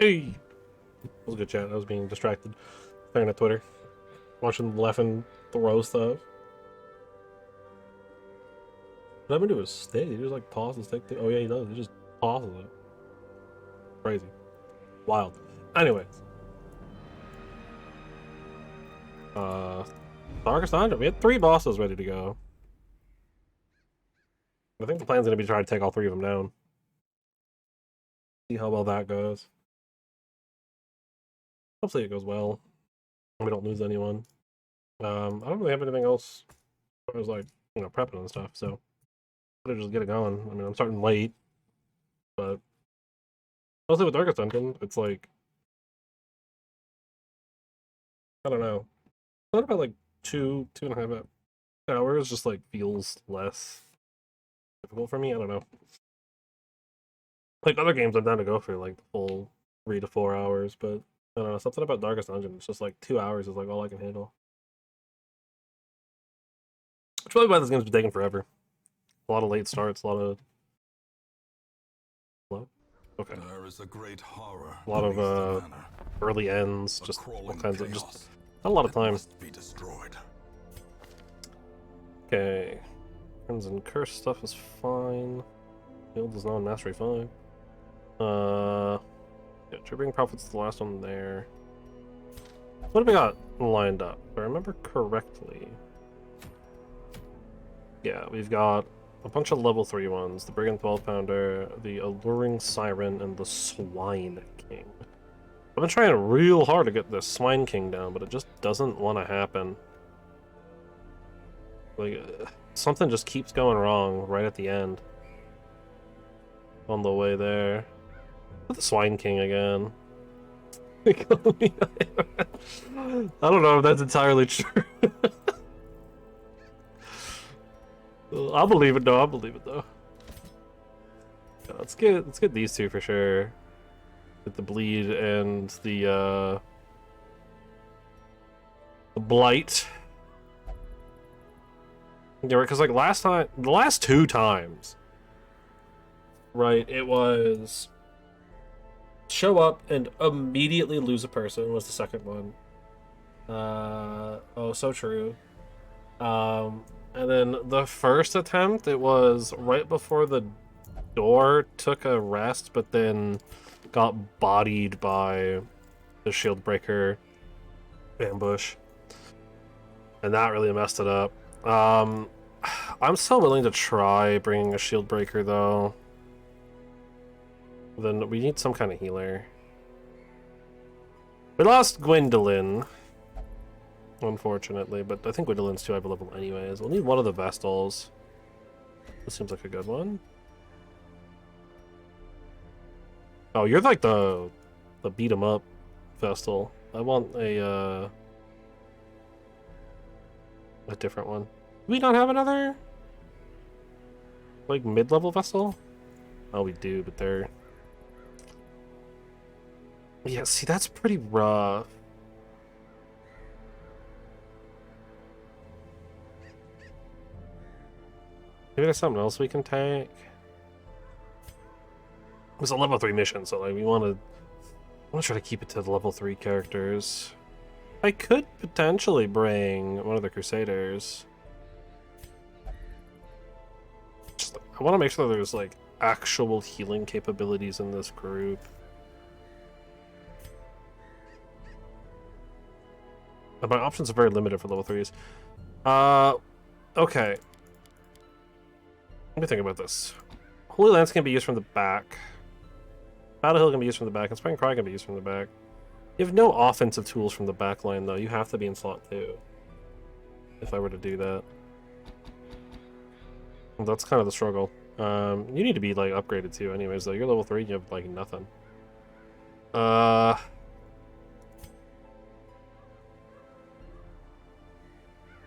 Hey! That was a good chat. I was being distracted. Staring at Twitter. Watching Leffen throw stuff. What happened to his stick? He just like toss the stick. Oh yeah, he does. He just tosses it. Crazy. Wild. Anyways. Darkest Dungeon. We had 3 bosses ready to go. I think the plan's gonna be to try to take all 3 of them down. See how well that goes. Hopefully it goes well. We don't lose anyone. I don't really have anything else. I was like, prepping and stuff, so better just get it going. I mean, I'm starting late, but mostly with Darkest Dungeon, it's like, I don't know. Not about like 2.5 hours, just like feels less difficult for me. I don't know. Like other games, I'm down to go for like the full 3 to 4 hours, but I don't know. Something about Darkest Dungeon, it's just like 2 hours is like all I can handle. It's probably why this game's been taking forever. A lot of late starts, a lot of. What? Okay. There is a great horror A lot of beneath the manor. early ends, A just all crawling kinds of chaos just not a lot of that time. must be destroyed. Okay. Friends and curse stuff is fine. Guild is non mastery fine. Yeah, Tripping Prophet's the last one there. What have we got lined up? If I remember correctly. Yeah, we've got a bunch of level 3 ones. The Brigand 12 Pounder, the Alluring Siren, and the Swine King. I've been trying real hard to get the Swine King down, but it just doesn't want to happen. Like, something just keeps going wrong right at the end. On the way there. The Swine King again. I don't know if that's entirely true. I'll believe it though. I'll believe it though. Yeah, let's get these 2 for sure. Get the bleed and the blight. Yeah, right. Because like last time, the last 2 times, right? It was show up and immediately lose a person was the second one. Oh, so true. And then the first attempt, it was right before the door took a rest, but then got bodied by the shield breaker ambush. And that really messed it up. I'm still willing to try bringing a shield breaker, though. Then we need some kind of healer. We lost Gwendolyn, unfortunately, but I think Gwendolyn's too high of a level anyways. We'll need one of the Vestals. This seems like a good one. Oh, you're like the beat 'em up Vestal. I want a different one. Do we not have another like mid-level Vestal? Oh, we do, but they're yeah. See, that's pretty rough. Maybe there's something else we can take. It's a level 3 mission, so like we want to try to keep it to the level 3 characters. I could potentially bring one of the Crusaders. Just, I want to make sure there's like actual healing capabilities in this group. But my options are very limited for level 3s. Okay. Let me think about this. Holy Lance can be used from the back. Battle Hill can be used from the back, and Spring Cry can be used from the back. You have no offensive tools from the back line, though. You have to be in slot 2. If I were to do that. That's kind of the struggle. You need to be, like, upgraded, too, anyways, though. You're level 3, you have, like, nothing.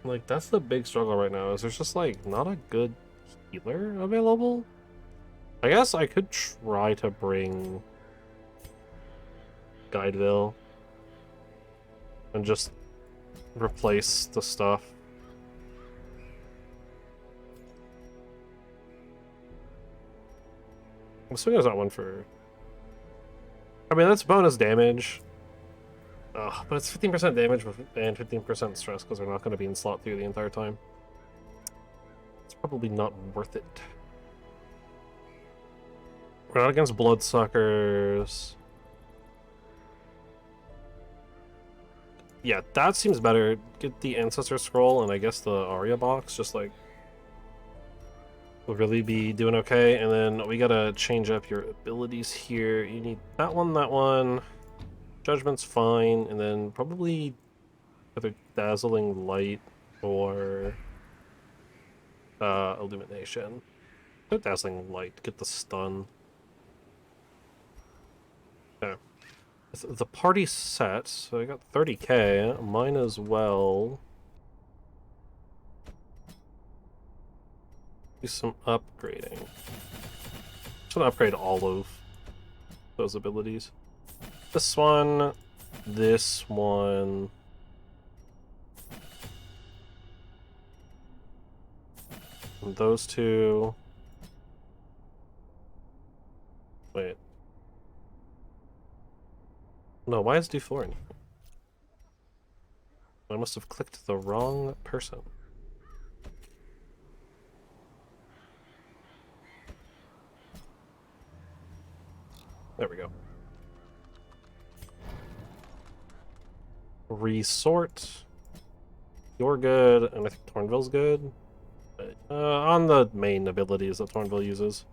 Like, that's the big struggle right now, is there's just, like, not a good healer available? I guess I could try to bring Guideville and just replace the stuff. I'm assuming there's not one for I mean, that's bonus damage. Ugh, but it's 15% damage and 15% stress because we're not going to be in slot 2 the entire time. It's probably not worth it. We're not against bloodsuckers. Yeah, that seems better. Get the Ancestor Scroll and I guess the Arya box, just like we'll really be doing okay. And then we gotta change up your abilities here. You need that one. Judgment's fine, and then probably either Dazzling Light or Illumination. Go Dazzling Light, get the stun. Okay. The party's set, so I got 30k. Mine as well. Do some upgrading. Just gonna upgrade all of those abilities. This one, and those two. Wait. No, why is D4 in here? I must have clicked the wrong person. There we go. Resort. You're good, and I think Tornville's good. On the main abilities that Tornville uses.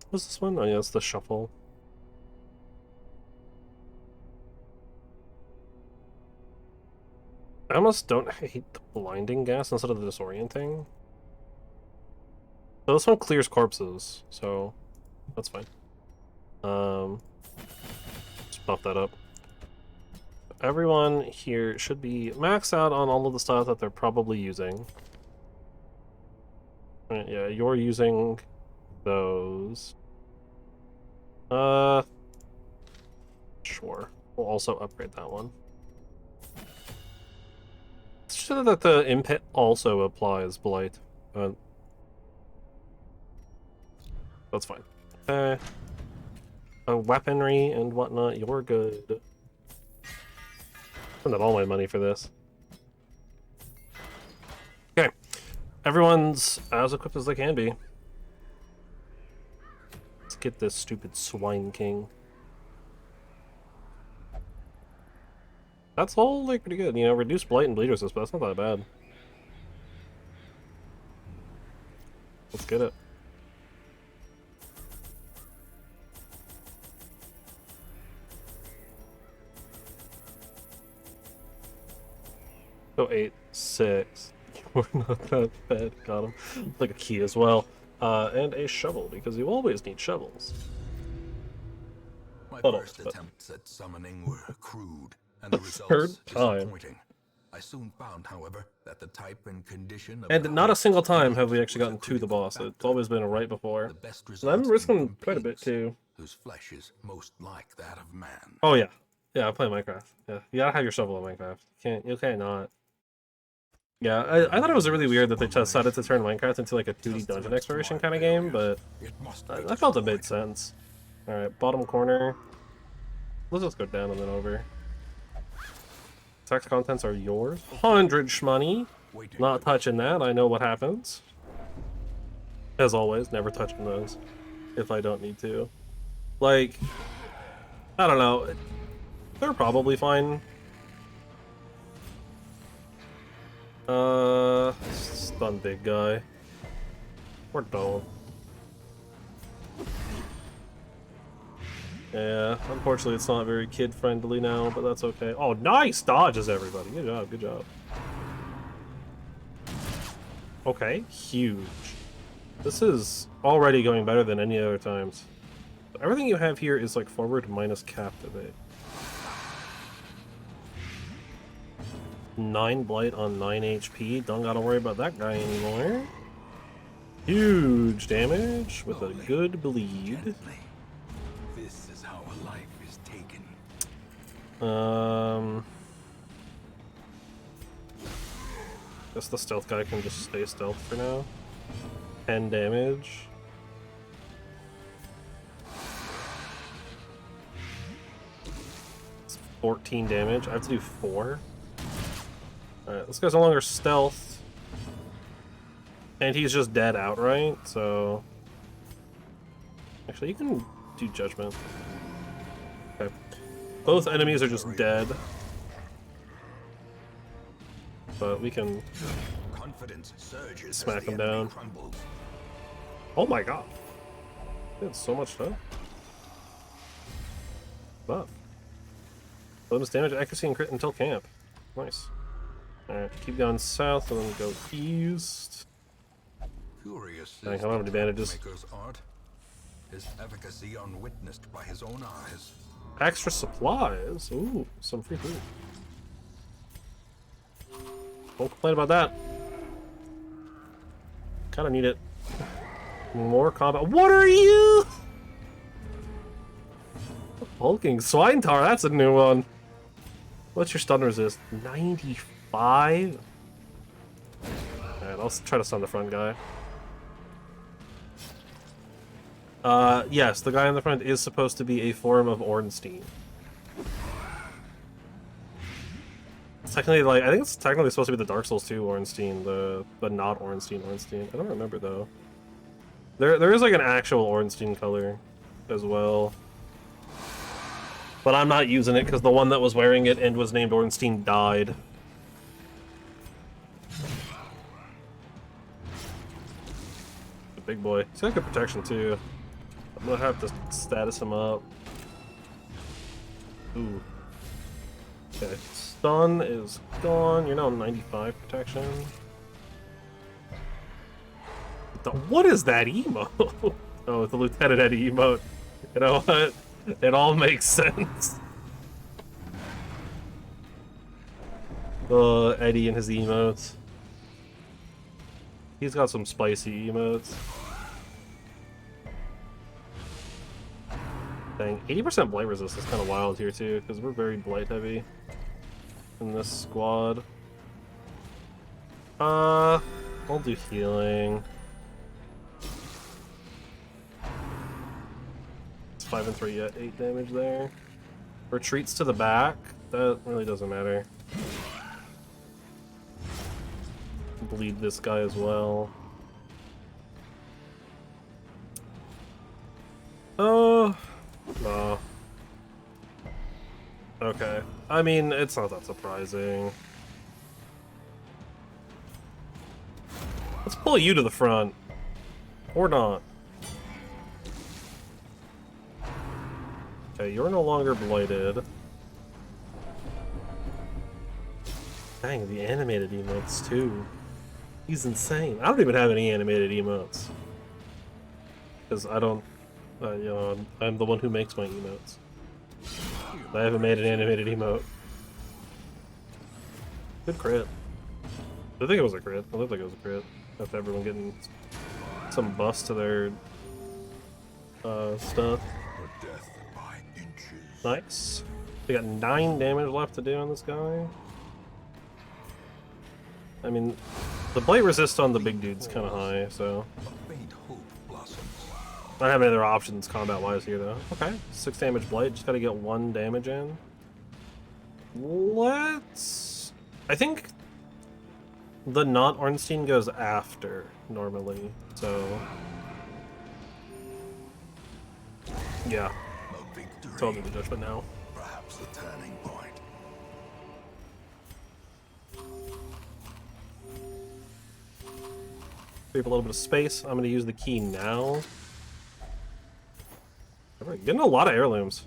What's this one? Oh yeah, it's the shuffle. I almost don't hate the blinding gas instead of the disorienting. So this one clears corpses, so that's fine. Just buff that up. Everyone here should be maxed out on all of the stuff that they're probably using. Right, yeah, you're using those. Sure. We'll also upgrade that one. It's sure that the impet also applies blight, but that's fine. Weaponry and whatnot, you're good. Spend all my money for this. Okay. Everyone's as equipped as they can be. Let's get this stupid Swine King. That's all like pretty good. You know, reduce blight and bleed resist, but that's not that bad. Let's get it. Go 8, 6. We're not that bad. Got him. Like a key as well. And a shovel, because you always need shovels. My first attempts at summoning were crude, and the results disappointing. I soon found, however, that the type and condition of and not a single time have we actually gotten to the boss. It's always been a right before. And I'm risking quite a bit too. Whose flesh is most like that of man. Oh yeah. Yeah, I play Minecraft. Yeah. You gotta have your shovel in Minecraft. You can't not. Yeah, I thought it was really weird that they decided to turn Minecraft into like a 2D dungeon exploration kind of game, but I felt it made sense. Alright, bottom corner. Let's just go down and then over. Text contents are yours. 100 shmoney. Not touching that, I know what happens. As always, never touching those if I don't need to. Like, I don't know. They're probably fine. Stun big guy. Or don't. Yeah, unfortunately it's not very kid-friendly now, but that's okay. Oh, nice dodges, everybody. Good job, good job. Okay, huge. This is already going better than any other times. Everything you have here is like forward minus captivate. 9 blight on 9 HP. Don't gotta worry about that guy anymore. Huge damage with a good bleed. This is how a life is taken. Guess the stealth guy can just stay stealth for now. 10 damage. 14 damage. I have to do 4. Alright, this guy's no longer stealth. And he's just dead outright, so... Actually, you can do judgment. Okay. Both enemies are just dead. But we can smack them down. Oh my god. They had so much stuff. Buff. Bonus damage, accuracy, and crit until camp. Nice. Alright, keep going south and then go east. Dang, I don't have any bandages. His efficacy unwitnessed by his own eyes. Extra supplies. Ooh, some free food. Won't complain about that. Kinda need it. More combat. What are you? Hulking Swine-Tar, that's a new one. What's your stun resist? 95? Alright, I'll try to stun the front guy. Yes, the guy in the front is supposed to be a form of Ornstein. It's technically, like, I think it's technically supposed to be the Dark Souls 2 Ornstein, but not Ornstein. I don't remember, though. There is, like, an actual Ornstein color as well. But I'm not using it because the one that was wearing it and was named Ornstein died. The big boy. He's got good protection, too. I'm gonna have to status him up. Ooh. Okay, stun is gone. You're now 95 protection. What is that emote? Oh, it's the Lieutenant Eddie emote. You know what? It all makes sense. Eddie and his emotes. He's got some spicy emotes. Dang, 80% blight resist is kind of wild here too, because we're very blight heavy in this squad. I'll do healing. It's 5 and 3 yet, 8 damage there. Retreats to the back, that really doesn't matter. Bleed this guy as well. Oh. No. Okay. I mean, it's not that surprising. Let's pull you to the front. Or not. Okay, you're no longer blighted. Dang, the animated emotes too. He's insane. I don't even have any animated emotes. Because I don't... you know, I'm the one who makes my emotes. I haven't made an animated emote. Good crit. I think it was a crit. I looked like it was a crit. After everyone getting some buffs to their stuff. Nice. We got 9 damage left to do on this guy. I mean, the blight resist on the big dude's kind of high, so... I don't have any other options combat-wise here, though. Okay, 6 damage blight. Just gotta get 1 damage in. Let's... I think the not Ornstein goes after, normally, so... Yeah. So I'll do the judgment now. Perhaps the turning point. Free up a little bit of space. I'm gonna use the key now. Alright, getting a lot of heirlooms.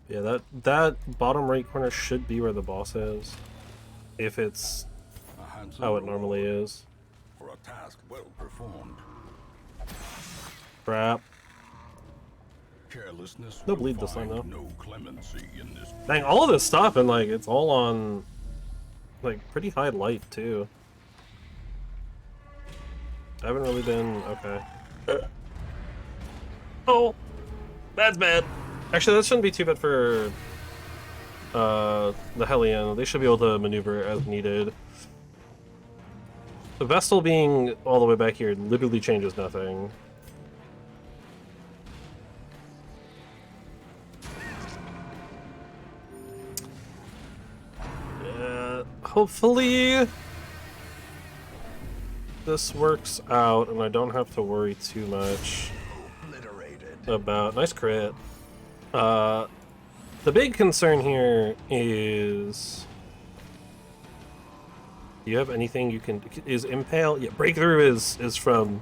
Yeah, that bottom right corner should be where the boss is. If it's how it normally is. For a task well performed. Crap. Carelessness No bleed this time though. no clemency in this. Dang, all of this stuff and like it's all on like pretty high light too. I haven't really been okay. Oh, that's bad. Actually, that shouldn't be too bad for the Hellion. They should be able to maneuver as needed. The Vestal being all the way back here literally changes nothing. hopefully this works out and I don't have to worry too much about... Nice crit. The big concern here is... Do you have anything you can... Is Impale? Yeah, Breakthrough is from...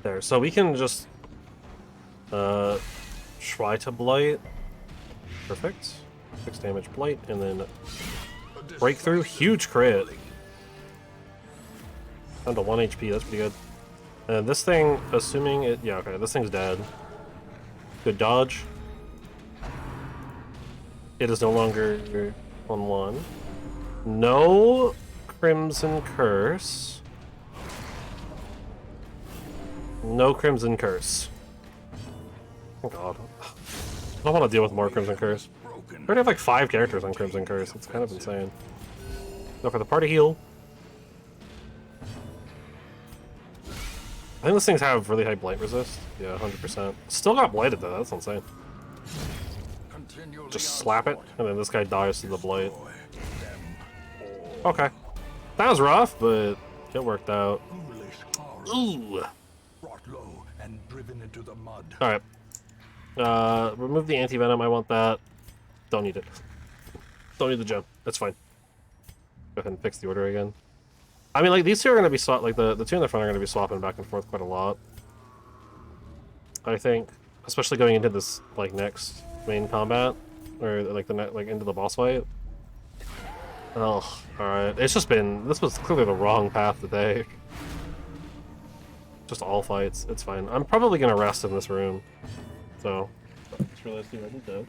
there, so we can just... try to Blight. Perfect. 6 damage Blight, and then... Breakthrough, huge crit. Down to 1 HP, that's pretty good. And this thing, assuming it... Yeah, okay, this thing's dead. Good dodge. It is no longer on 1. No Crimson Curse. No Crimson Curse. Oh god. I don't want to deal with more Crimson Curse. I already have like 5 characters on Crimson Curse. It's kind of insane. Go for the party heal. I think those things have really high blight resist. Yeah, 100%. Still got blighted though, that's insane. Just slap it, and then this guy dies to the blight. Okay. That was rough, but it worked out. Ooh! Alright. Remove the anti-venom, I want that. Don't need it. Don't need the gem. That's fine. Go ahead and fix the order again. I mean, like, these two are going to be like, the two in the front are going to be swapping back and forth quite a lot. I think, especially going into this, like, next main combat, or, like, into the boss fight. Oh, alright. It's just been, this was clearly the wrong path to take. Just all fights, it's fine. I'm probably going to rest in this room. So, I just realized I didn't do.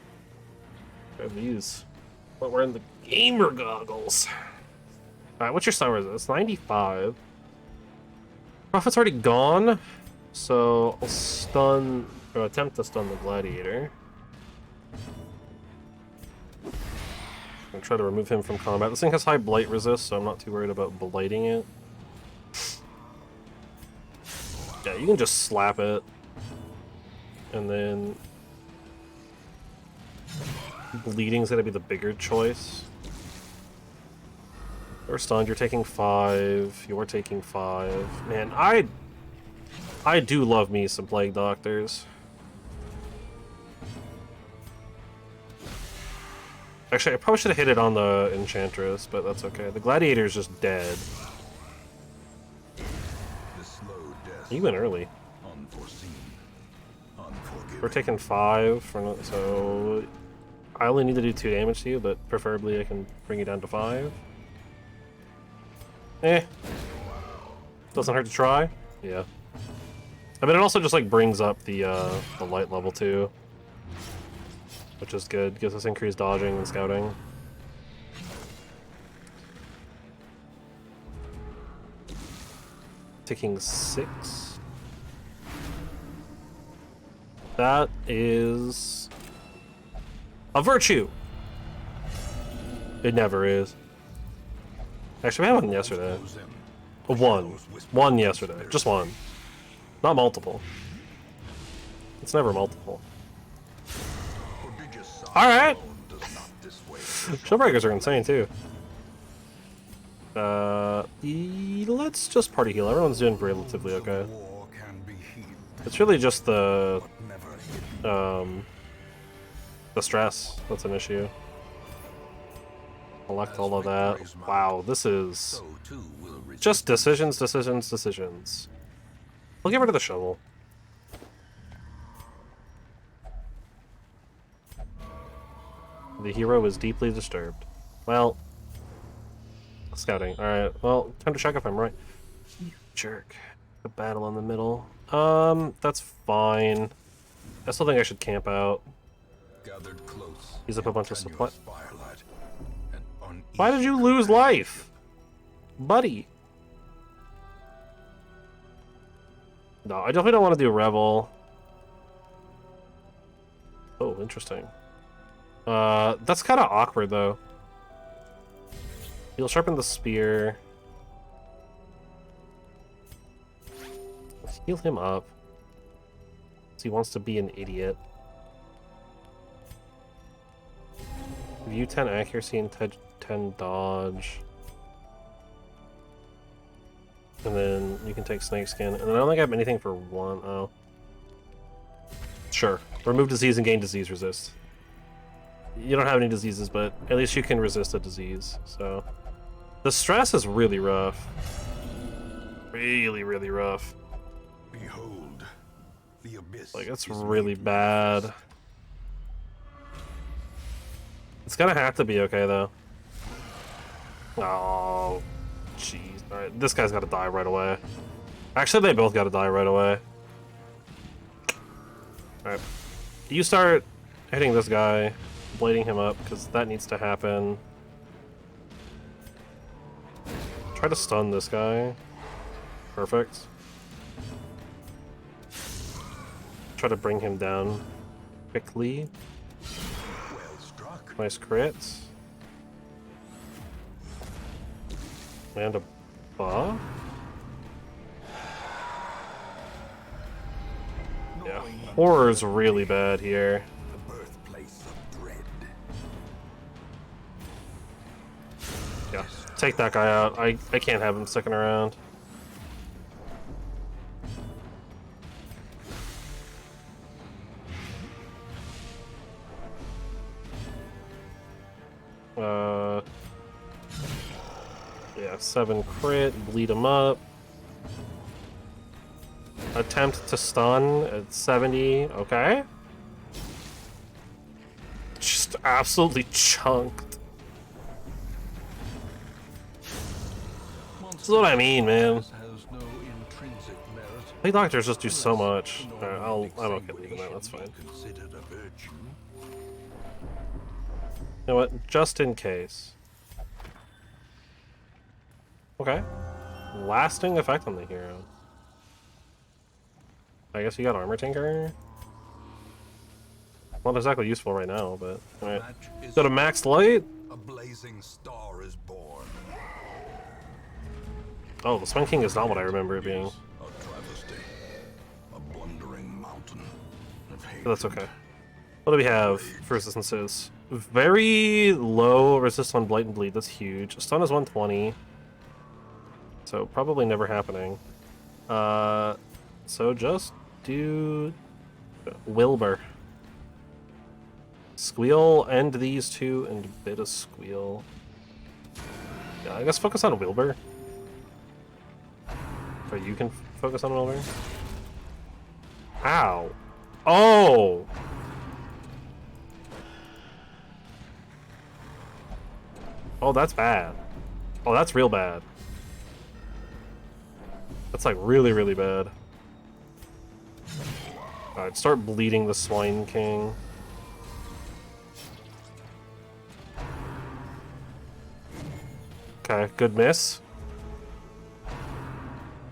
Grab these. But we're in the gamer goggles. Alright, what's your star resist? It's 95. Prophet's already gone, so I'll stun, or attempt to stun the gladiator. I'm gonna try to remove him from combat. This thing has high blight resist, so I'm not too worried about blighting it. Yeah, you can just slap it. And then... bleeding's gonna be the bigger choice. You're stunned, you're taking 5, you're taking 5. Man, I do love me some Plague Doctors. Actually, I probably should have hit it on the Enchantress, but that's okay. The Gladiator's just dead. He went early. We're taking 5, so I only need to do 2 damage to you, but preferably I can bring you down to 5. Doesn't hurt to try. Yeah. I mean, it also just like brings up the light level too, which is good. Gives us increased dodging and scouting. Taking 6. That is a virtue. It never is. Actually, we had one yesterday. One yesterday. Just one. Not multiple. It's never multiple. Alright! Shellbreakers are insane, too. Let's just party heal. Everyone's doing relatively okay. It's really just the stress that's an issue. Collect all of that. Wow, this is just decisions, decisions, decisions. I'll get rid of the shovel. The hero is deeply disturbed. Well, scouting. Alright, well, time to check if I'm right. You jerk. A battle in the middle. That's fine. I still think I should camp out. Use up a bunch of supply. Why did you lose life? Buddy. No, I definitely don't want to do Revel. Oh, interesting. That's kind of awkward, though. He'll sharpen the spear. Let's heal him up. He wants to be an idiot. View 10 accuracy and 10 dodge. And then you can take Snakeskin. And then I don't think I have anything for 1. Oh. Sure. Remove disease and gain disease resist. You don't have any diseases, but at least you can resist a disease, so. The stress is really rough. Really, really rough. Behold, the abyss. Like, it's really bad. It's gonna have to be okay, though. Oh, jeez. Alright, this guy's gotta die right away. Actually, they both gotta die right away. Alright. You start hitting this guy, blading him up, because that needs to happen. Try to stun this guy. Perfect. Try to bring him down quickly. Well struck. Nice crits. And a buff. Yeah, horror's really bad here. The birthplace of dread. Yeah, take that guy out. I can't have him sticking around. Yeah, 7 crit, bleed him up. Attempt to stun at 70, okay. Just absolutely chunked. This is what I mean, man. Plague Doctors just do so much. Alright, I'm okay leaving that, that's fine. You know what? Just in case. Okay. Lasting effect on the hero. I guess you got Armor Tinker? Not exactly useful right now, but alright. Go to max light? A blazing star is born. Oh, the Sun King is not what I remember it being. A travesty. A blundering mountain of hate. But that's okay. What do we have for resistances? Very low resist on Blight and Bleed, that's huge. Stun is 120. So probably never happening. So just do Wilbur. Squeal, end these two, and a bit of Squeal. Yeah, I guess focus on Wilbur. Or you can focus on Wilbur. Ow. Oh! Oh, that's bad. Oh, that's real bad. That's like really, really bad. Alright, start bleeding the Swine King. Okay, good miss.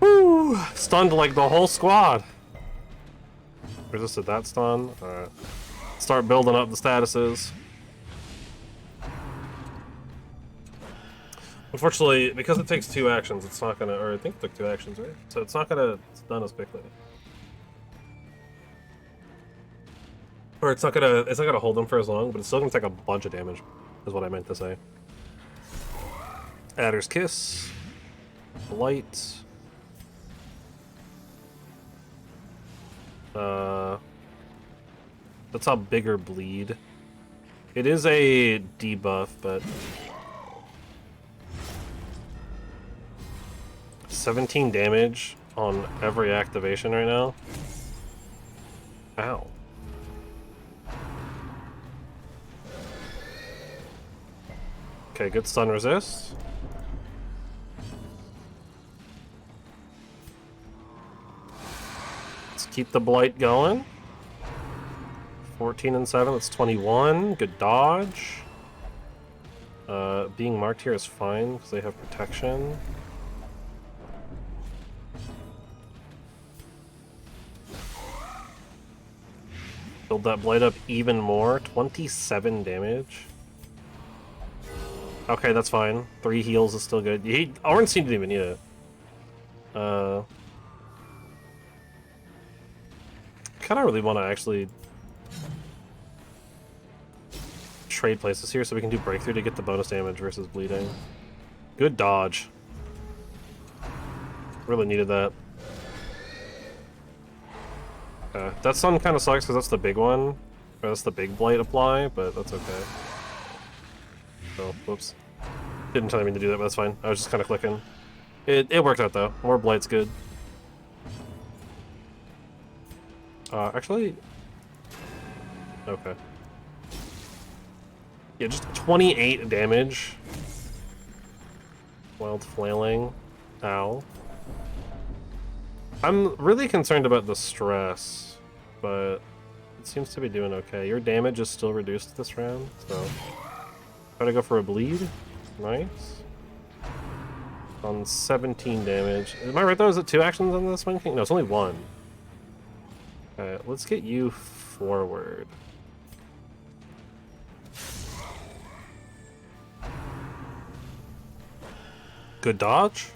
Woo! Stunned like the whole squad. Resisted that stun. Alright. Start building up the statuses. Unfortunately, because it takes 2 actions, it's not gonna, or I think it took 2 actions, right? So it's not gonna stun as quickly. Or it's not gonna hold them for as long, but it's still gonna take a bunch of damage, is what I meant to say. Adder's Kiss. Light. That's a bigger bleed. It is a debuff, but 17 damage on every activation right now. Ow. Okay, good stun resist. Let's keep the blight going. 14 and 7, that's 21. Good dodge. Being marked here is fine because they have protection. Build that blight up even more. 27 damage. Okay, that's fine. 3 heals is still good. Orange didn't even need it. Kinda really want to actually trade places here so we can do breakthrough to get the bonus damage versus bleeding. Good dodge. Really needed that. That stun kind of sucks because that's the big one. Or that's the big blight apply, but that's okay. Oh, whoops. Didn't tell me to do that, but that's fine. I was just kind of clicking. It worked out though. More blight's good. Actually... Okay. Yeah, just 28 damage. Wild flailing. Ow. I'm really concerned about the stress, but it seems to be doing okay. Your damage is still reduced this round, so... Try to go for a bleed. Nice. On 17 damage. Am I right though? Is it 2 actions on the Swing King? No, it's only 1. Okay, let's get you forward. Good dodge.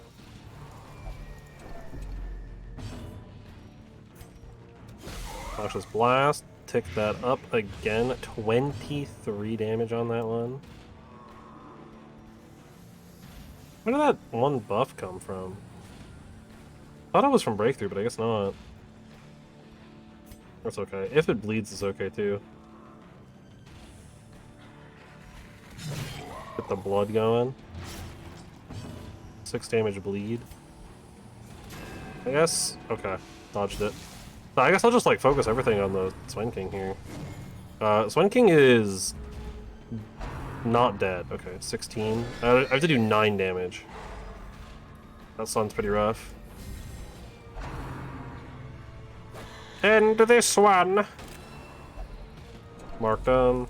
Cautious Blast. Tick that up again. 23 damage on that one. Where did that one buff come from? I thought it was from Breakthrough, but I guess not. That's okay. If it bleeds, it's okay too. Get the blood going. 6 damage bleed. I guess... Okay. Dodged it. So I guess I'll just like focus everything on the Swen King here. Swen King is... not dead. Okay, 16. I have to do 9 damage. That sounds pretty rough. End this one! Mark them.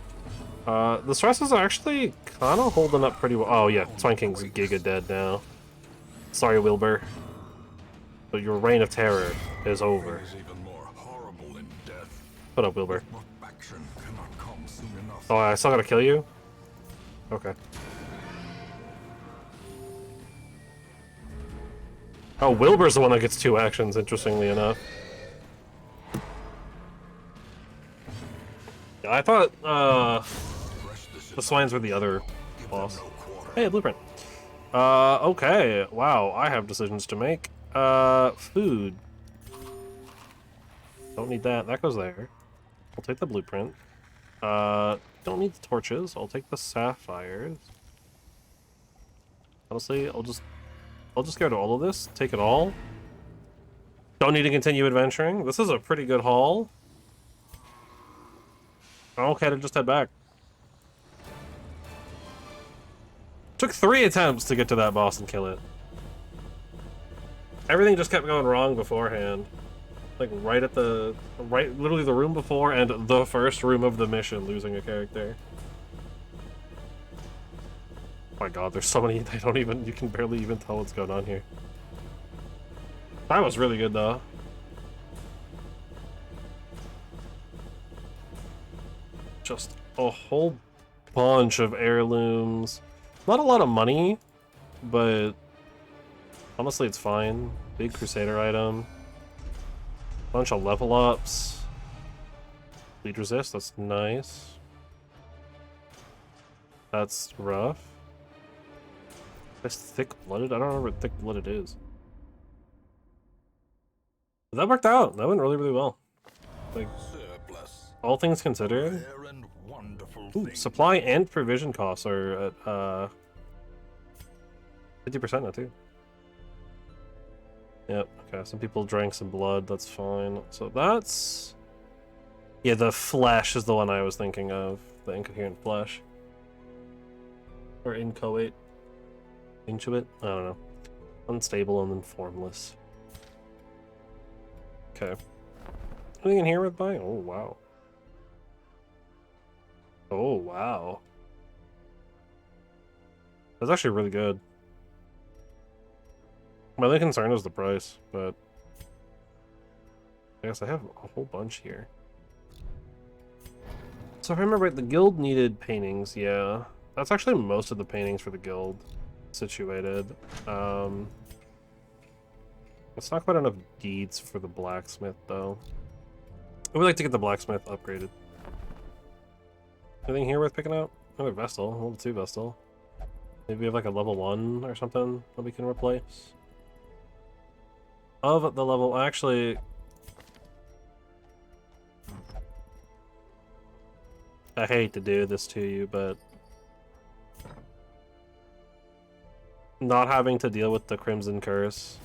The stresses are actually kind of holding up pretty well. Oh yeah, Swen King's giga dead now. Sorry, Wilbur. But your reign of terror is over. Put up, Wilbur. Oh, I still gotta kill you? Okay. Oh, Wilbur's the one that gets 2 actions, interestingly enough. Yeah, I thought, the swines were the other boss. Hey, a blueprint. Okay. Wow, I have decisions to make. Food. Don't need that. That goes there. I'll take the blueprint. Don't need the torches. I'll take the sapphires. Honestly, I'll just get rid of all of this. Take it all. Don't need to continue adventuring. This is a pretty good haul. Okay, to just head back. Took 3 attempts to get to that boss and kill it. Everything just kept going wrong beforehand. Like right at the literally the room before and the first room of the mission, losing a character. Oh my god, there's so many you can barely even tell what's going on here. That was really good though. Just a whole bunch of heirlooms. Not a lot of money, but honestly it's fine. Big Crusader item. Bunch of level ups. Bleed resist, that's nice. That's rough. This thick-blooded? I don't remember what thick-blooded is. But that worked out. That went really, really well. Like, all things considered. Ooh, supply and provision costs are at 50% now too. Yep, okay, some people drank some blood, that's fine. So that's... Yeah, the flesh is the one I was thinking of. The incoherent flesh. Or inchoate. Intuit? I don't know. Unstable and then formless. Okay. Anything in here worth buying? Oh, wow. Oh, wow. That's actually really good. My only concern is the price, but I guess I have a whole bunch here. So if I remember right, the guild needed paintings, yeah. That's actually most of the paintings for the guild situated. It's not quite enough deeds for the blacksmith, though. I would like to get the blacksmith upgraded. Anything here worth picking up? Another Vestal, level 2 Vestal. Maybe we have like a level 1 or something that we can replace. Of the level, actually... I hate to do this to you, but... not having to deal with the Crimson Curse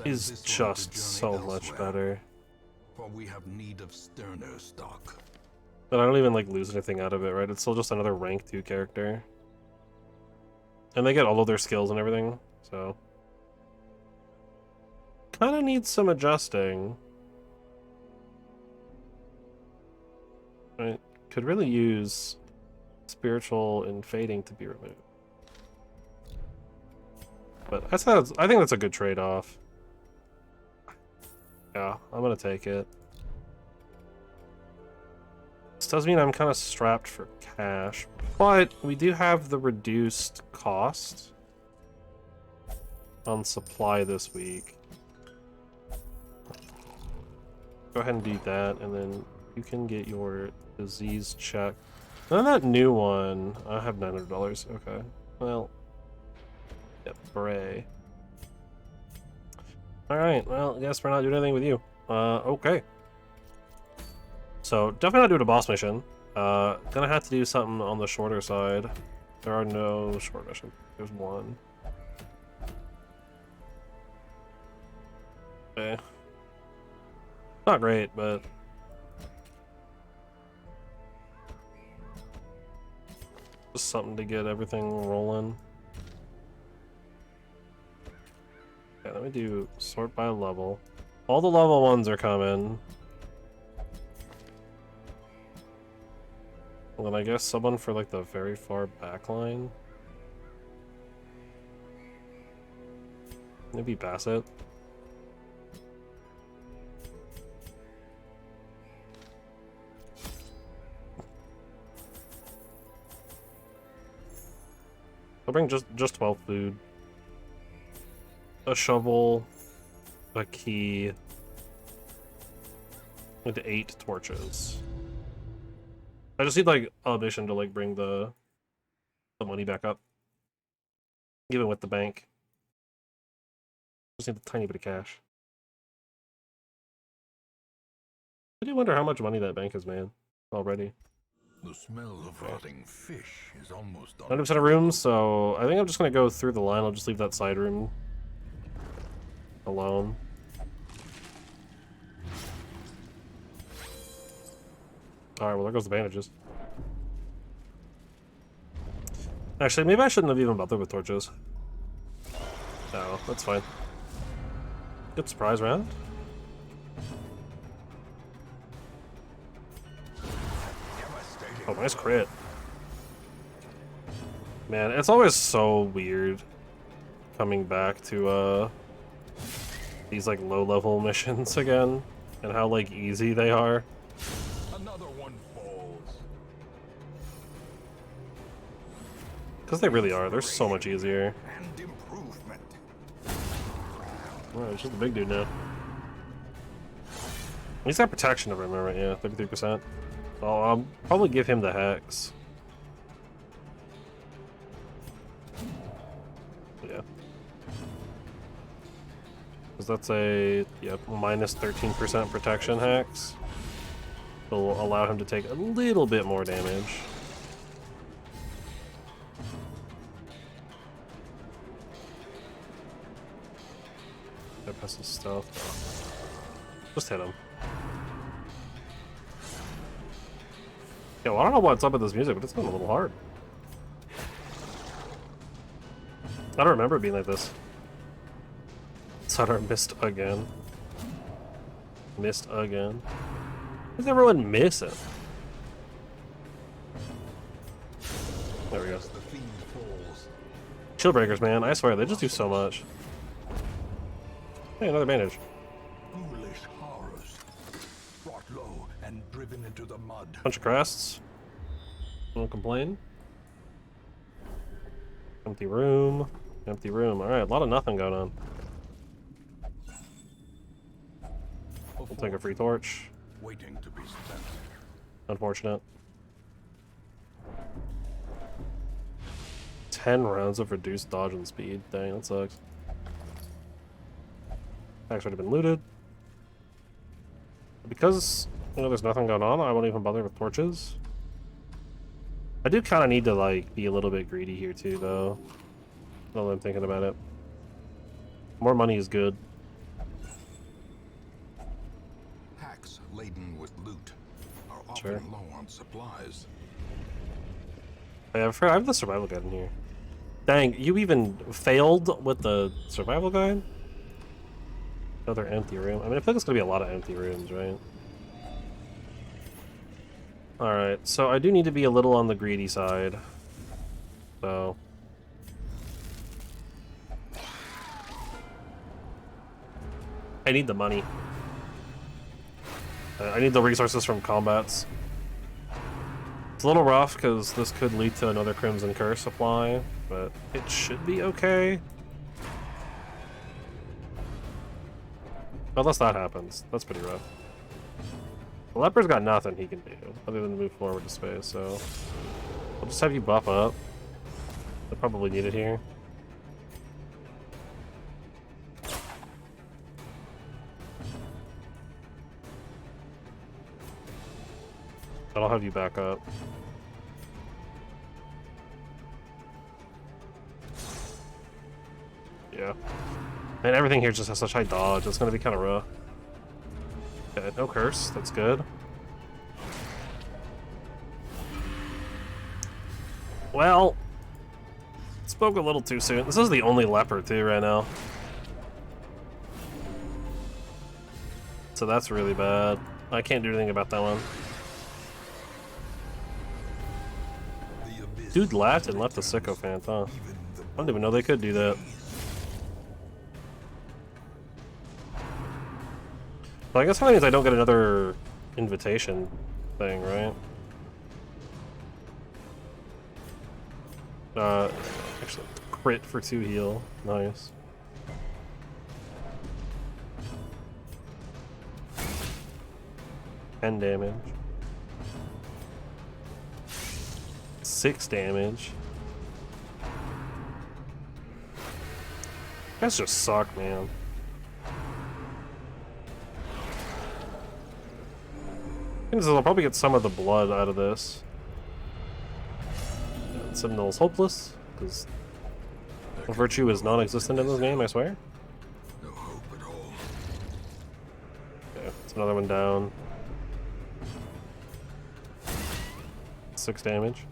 is just so much better. For we have need of sterner stock. But I don't even like lose anything out of it, right? It's still just another rank 2 character. And they get all of their skills and everything, so... kinda needs some adjusting. Right? Could really use spiritual and fading to be removed. But I think that's a good trade-off. Yeah, I'm gonna take it. This does mean I'm kind of strapped for cash, but we do have the reduced cost on supply this week. Go ahead and do that, and then you can get your disease check. And then that new one, I have $900. Okay, well, yep, Bray. All right, well, I guess we're not doing anything with you. Okay. So definitely not doing a boss mission. Gonna have to do something on the shorter side. There are no short missions. There's one. Okay. Not great, but just something to get everything rolling. Okay, let me do sort by level. All the level 1s are coming. And then I guess someone for like the very far back line. Maybe Bassett. I'll bring just 12 food. A shovel, a key, and 8 torches. I just need like a mission to like bring the money back up. Even with the bank. Just need a tiny bit of cash. I do wonder how much money that bank has made already. The smell of rotting fish is almost 100% of rooms, so I think I'm just gonna go through the line. I'll just leave that side room alone. Alright, well there goes the bandages. Actually, maybe I shouldn't have even bothered with torches. No, that's fine. Good surprise round. Oh, nice crit. Man, it's always so weird coming back to these like low-level missions again, and how like easy they are. Another one falls. Because they really are. They're so much easier. And improvement. Alright, it's just a big dude now. He's got protection if I remember right, yeah, 33%. So I'll probably give him the hex. Yeah. Because that's a, yep, minus 13% protection hex. It'll allow him to take a little bit more damage. That passes stealth. Just hit him. Yo, I don't know what's up with this music, but it's going a little hard. I don't remember it being like this. Sutter missed again. Missed again. Who's everyone missing? There we go. Chill breakers, man. I swear, they just do so much. Hey, another bandage. Foolish horrors. Brought low and driven into the mud. Bunch of crests. Won't complain. Empty room. Empty room. Alright, a lot of nothing going on. We'll take a free torch. Waiting to be spent. Unfortunate. 10 rounds of reduced dodge and speed. Dang, that sucks. Packs already been looted. Because, you know, there's nothing going on, I won't even bother with torches. I do kind of need to, like, be a little bit greedy here, too, though. Now that I'm thinking about it. More money is good. Packs laden with loot are often Sure. low on supplies. I have the survival guide in here. Dang, you even failed with the survival guide? Another empty room. I mean, I feel like it's gonna be a lot of empty rooms, right? Alright, so I do need to be a little on the greedy side. So... I need the money. I need the resources from combats. It's a little rough because this could lead to another Crimson Curse supply, but it should be okay. Unless that happens. That's pretty rough. The Leper's got nothing he can do other than move forward to space, so I'll just have you buff up. I probably need it here. But I'll have you back up. Yeah. And everything here just has such high dodge, it's gonna be kind of rough. Okay, no curse, that's good. Well, spoke a little too soon. This is the only leper too right now. So that's really bad. I can't do anything about that one. Dude laughed and left the sycophant, huh? I didn't even know they could do that. But I guess that means I don't get another invitation thing, right? Actually, crit for 2 heal. Nice. Ten damage. 6 damage. That's just suck, man. I'll probably get some of the blood out of this. Sentinel's hopeless, because virtue is non-existent in this game, I swear. No hope at all. Okay, it's another one down. 6 damage.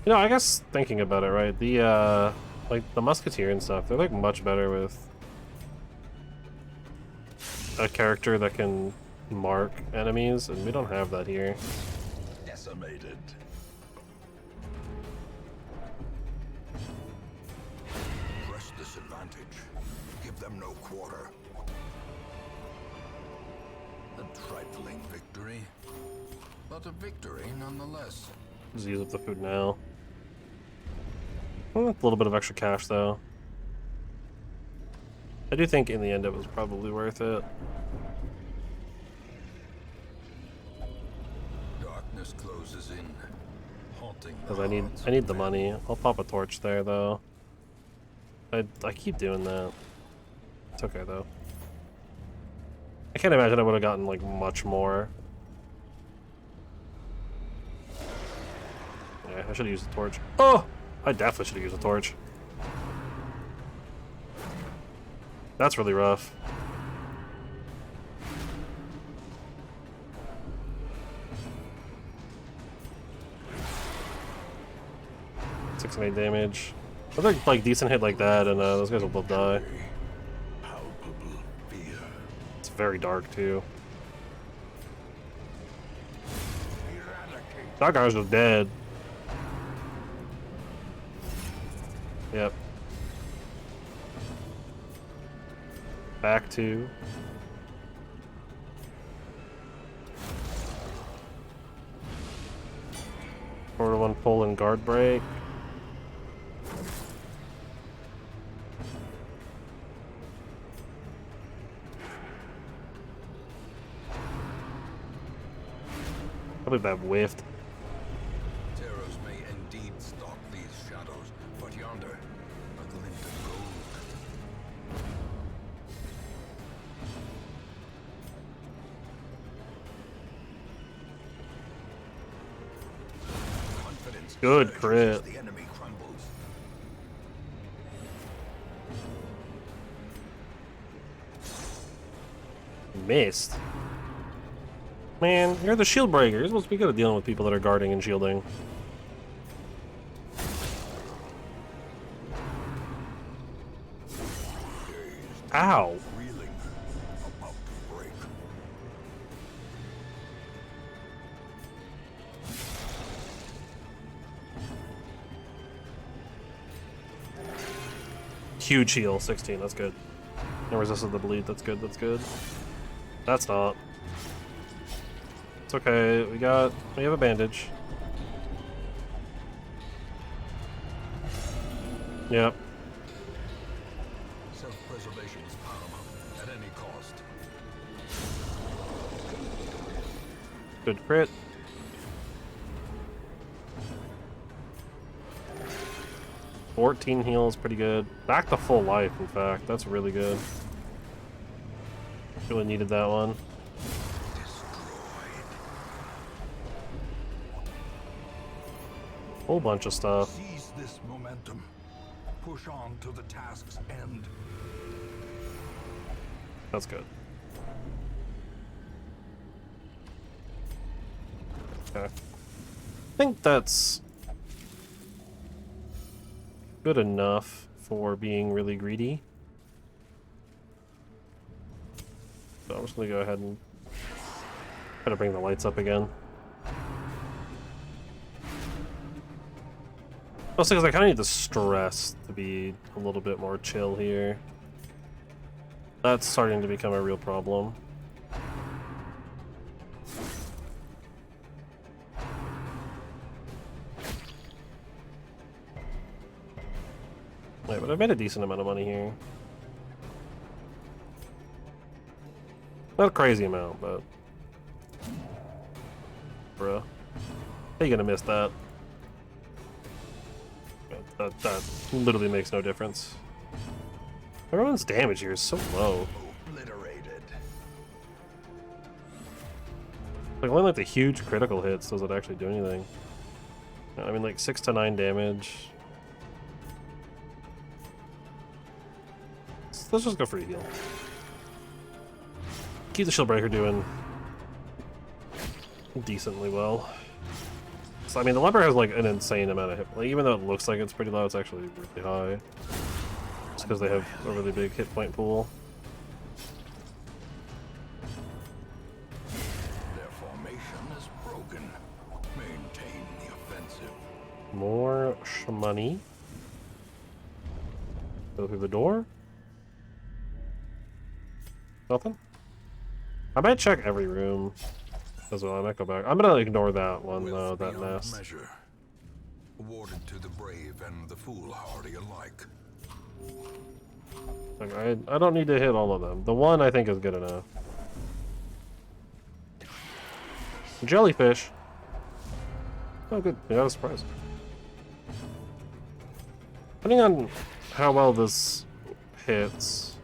You know, I guess thinking about it, right? The like the musketeer and stuff, they're like much better with a character that can mark enemies, and we don't have that here. Decimated. Press this advantage. Give them no quarter. A trifling victory, but a victory nonetheless. Just use up the food now. A little bit of extra cash, though. I do think in the end it was probably worth it. Darkness closes in, haunting the Because hearts I need of the men. money. I'll pop a torch there, though. I keep doing that. It's okay, though. I can't imagine I would have gotten, like, much more. Yeah, I should have used the torch. Oh! I definitely should have used a torch. That's really rough. Six and 8 damage. Another like decent hit like that, and those guys will both die. Palpable fear. It's very dark too. Eradicate. That guy's just dead. Yep. Back to. Forward 1 pull and guard break. I believe that whiffed. Terrors may Good surges crit. as the enemy crumbles. Missed. Man, you're the shield breaker. You're supposed to be good at dealing with people that are guarding and shielding. Ow. Reeling, about to break. Huge heal, 16, that's good. And resisted the bleed, that's good, that's good. That's not. It's okay, we have a bandage. Yep. Self-preservation is paramount at any cost. Good crit. $14 heal is pretty good. Back to full life, in fact. That's really good. Really needed that one. Whole bunch of stuff. Seize this momentum. Push on to the task's end. That's good. Okay. I think that's good enough for being really greedy. So I'm just gonna go ahead and try to bring the lights up again. Mostly because I kind of need the stress to be a little bit more chill here. That's starting to become a real problem. Wait, but I made a decent amount of money here. Not a crazy amount, but... Bruh. How you gonna miss that? That literally makes no difference. Everyone's damage here is so low. Obliterated. Like, only like the huge critical hits does it actually do anything. I mean, like 6 to 9 damage. Let's just go for a heal. Keep the shield breaker doing decently well. So, I mean, the leper has like an insane amount of hit. Like, even though it looks like it's pretty low, it's actually really high. Just because they have a really big hit point pool. Their formation is broken. Maintain the offensive. More money. Go through the door. Nothing? I might check every room as well. I might go back. I'm gonna ignore that one though, that Beyond nest. measure. Awarded to the brave and the foolhardy alike. Like, I don't need to hit all of them. The one I think is good enough. Jellyfish. Oh, good. Yeah, I was surprised. Depending on how well this hits,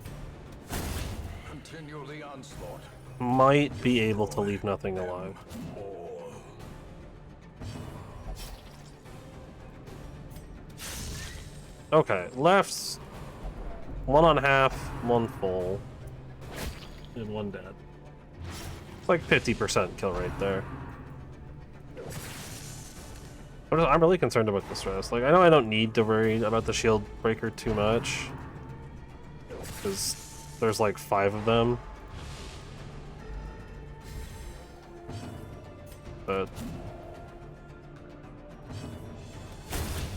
Continue the onslaught. might be able to leave nothing alive. All. Okay, left. One on half, one full, and one dead. It's like 50% kill rate there. I'm really concerned about the stress. Like, I know I don't need to worry about the shield breaker too much, because there's like 5 of them. But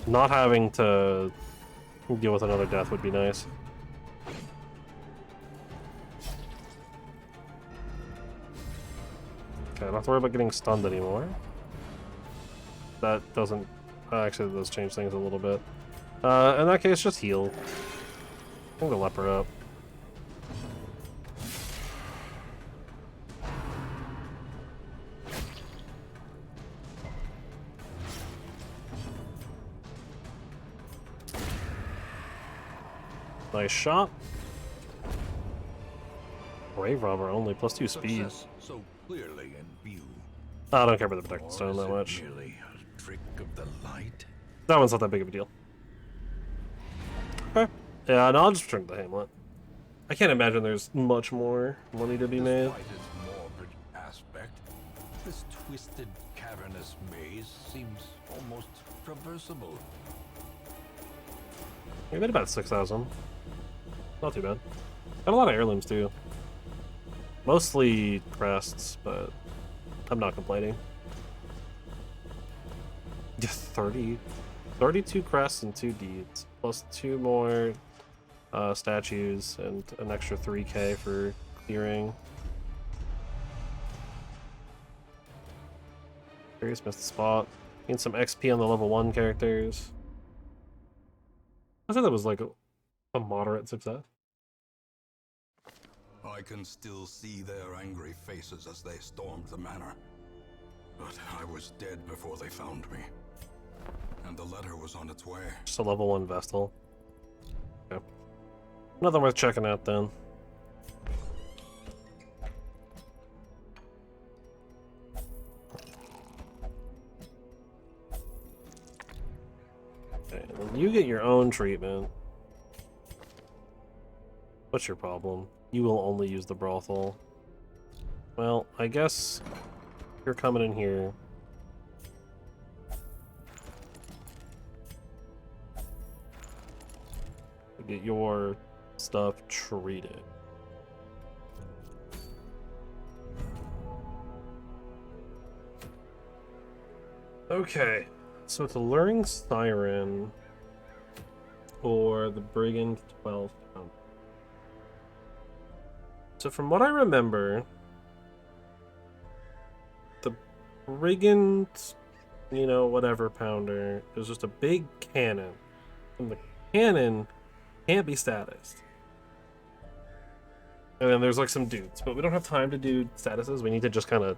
not having to deal with another death would be nice. Okay, I don't have to worry about getting stunned anymore. That doesn't... actually, it does change things a little bit. In that case, just heal. I'm gonna leper up. Nice shot. Brave Robber only, +2 speed. Success so clearly in view. I don't care about the protected Or stone is that it much. merely a trick of the light? That one's not that big of a deal. Okay. Yeah, no, I'll just return to the hamlet. I can't imagine there's much more money to be made. Despite its morbid aspect, this twisted, cavernous maze seems almost traversable. We made about 6,000. Not too bad. Got a lot of heirlooms too. Mostly crests, but I'm not complaining. Yeah, 32 crests and 2 deeds, plus 2 more statues and an extra 3k for clearing. Curious missed the spot. Need some XP on the level 1 characters. I thought that was like a moderate success. I can still see their angry faces as they stormed the manor. But I was dead before they found me. And the letter was on its way. Just a level 1 Vestal. Okay. Nothing worth checking out then. Okay, then you get your own treatment. What's your problem? You will only use the brothel. Well, I guess you're coming in here. To get your stuff treated. Okay, so it's a luring siren or the brigand 12. So from what I remember, the brigand, you know, whatever pounder is just a big cannon, and the cannon can't be statused. And then there's like some dudes, but we don't have time to do statuses. We need to just kind of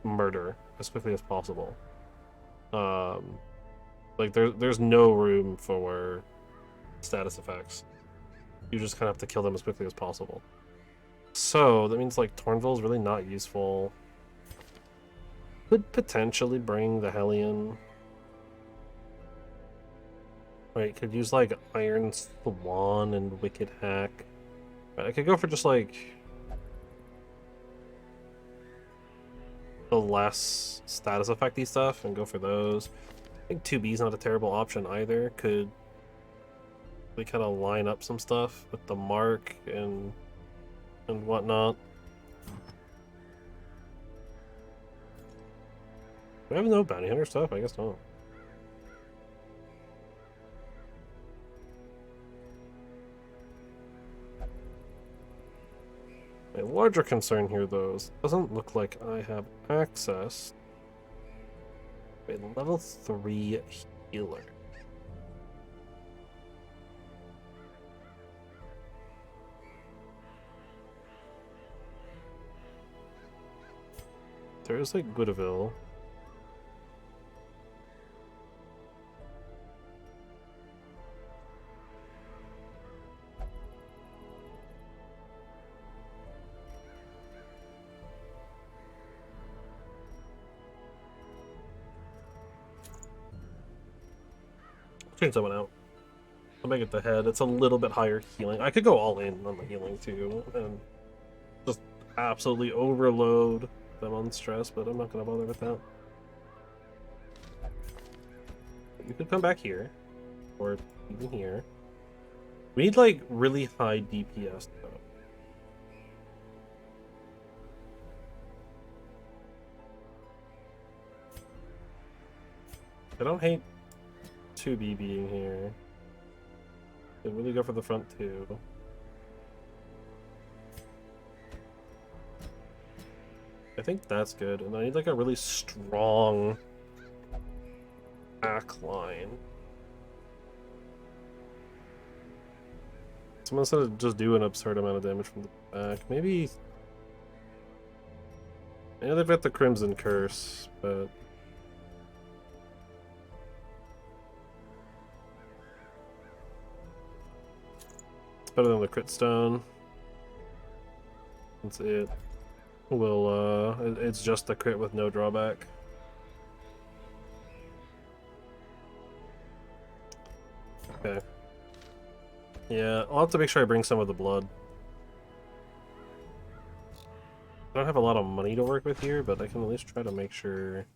murder as quickly as possible. Like there's no room for status effects. You just kind of have to kill them as quickly as possible. So that means like Tornville is really not useful. Could potentially bring the Hellion. Right, could use like Iron Swan and Wicked Hack. Right, I could go for just like the less status effecty stuff and go for those. I think 2B's not a terrible option either. Could we kind of line up some stuff with the mark and whatnot. Do I have no bounty hunter stuff? I guess not. My larger concern here, though, is it doesn't look like I have access to a level 3 healer. There's like Goodaville. Change that one out. I'll make it the head. It's a little bit higher healing. I could go all in on the healing too and just absolutely overload them on stress, but I'm not gonna bother with that. You could come back here, or even here. We need like really high DPS though. I don't hate 2B being here. They really go for the front too. I think that's good, and I need like a really strong back line. So instead of just do an absurd amount of damage from the back, maybe. Yeah, they've got the Crimson Curse, but it's better than the Crit Stone. That's it. It's just the crit with no drawback. Okay. Yeah, I'll have to make sure I bring some of the blood. I don't have a lot of money to work with here, but I can at least try to make sure...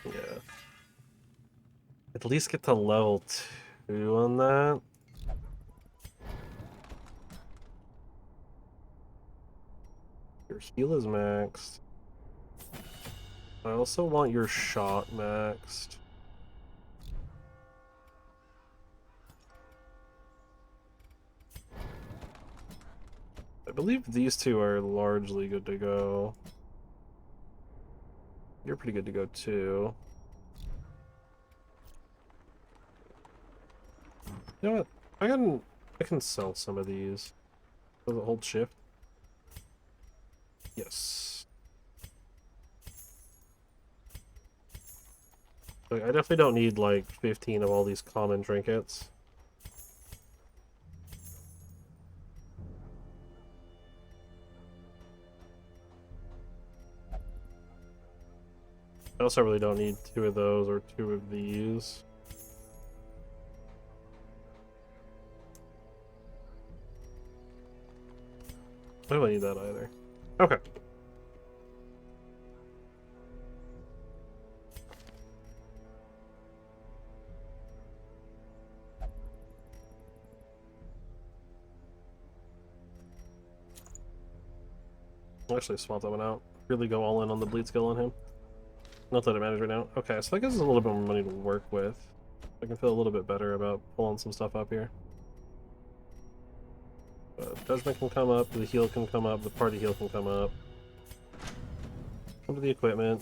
Yeah. At least get to level 2 on that. Your heal is maxed. I also want your shot maxed. I believe these two are largely good to go. You're pretty good to go too. You know what? I can sell some of these. Does it hold shift? Yes. Like, I definitely don't need like 15 of all these common trinkets. I also really don't need 2 of those or 2 of these. I don't need that either. Okay. I'll actually swap that one out. Really go all in on the bleed skill on him. Not that it matters right now. Okay, so that gives us a little bit more money to work with. I can feel a little bit better about pulling some stuff up here. Judgment can come up, the heal can come up, the party heal can come up. Come to the equipment.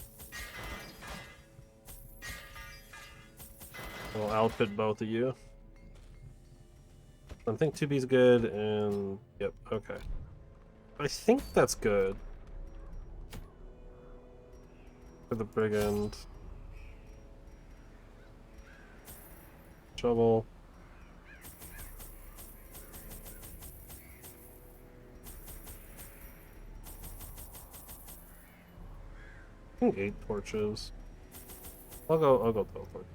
I'll outfit both of you. I think 2B's good, and... Yep, okay. I think that's good. For the brigand. Shovel. I think 8 torches. I'll go 12 torches.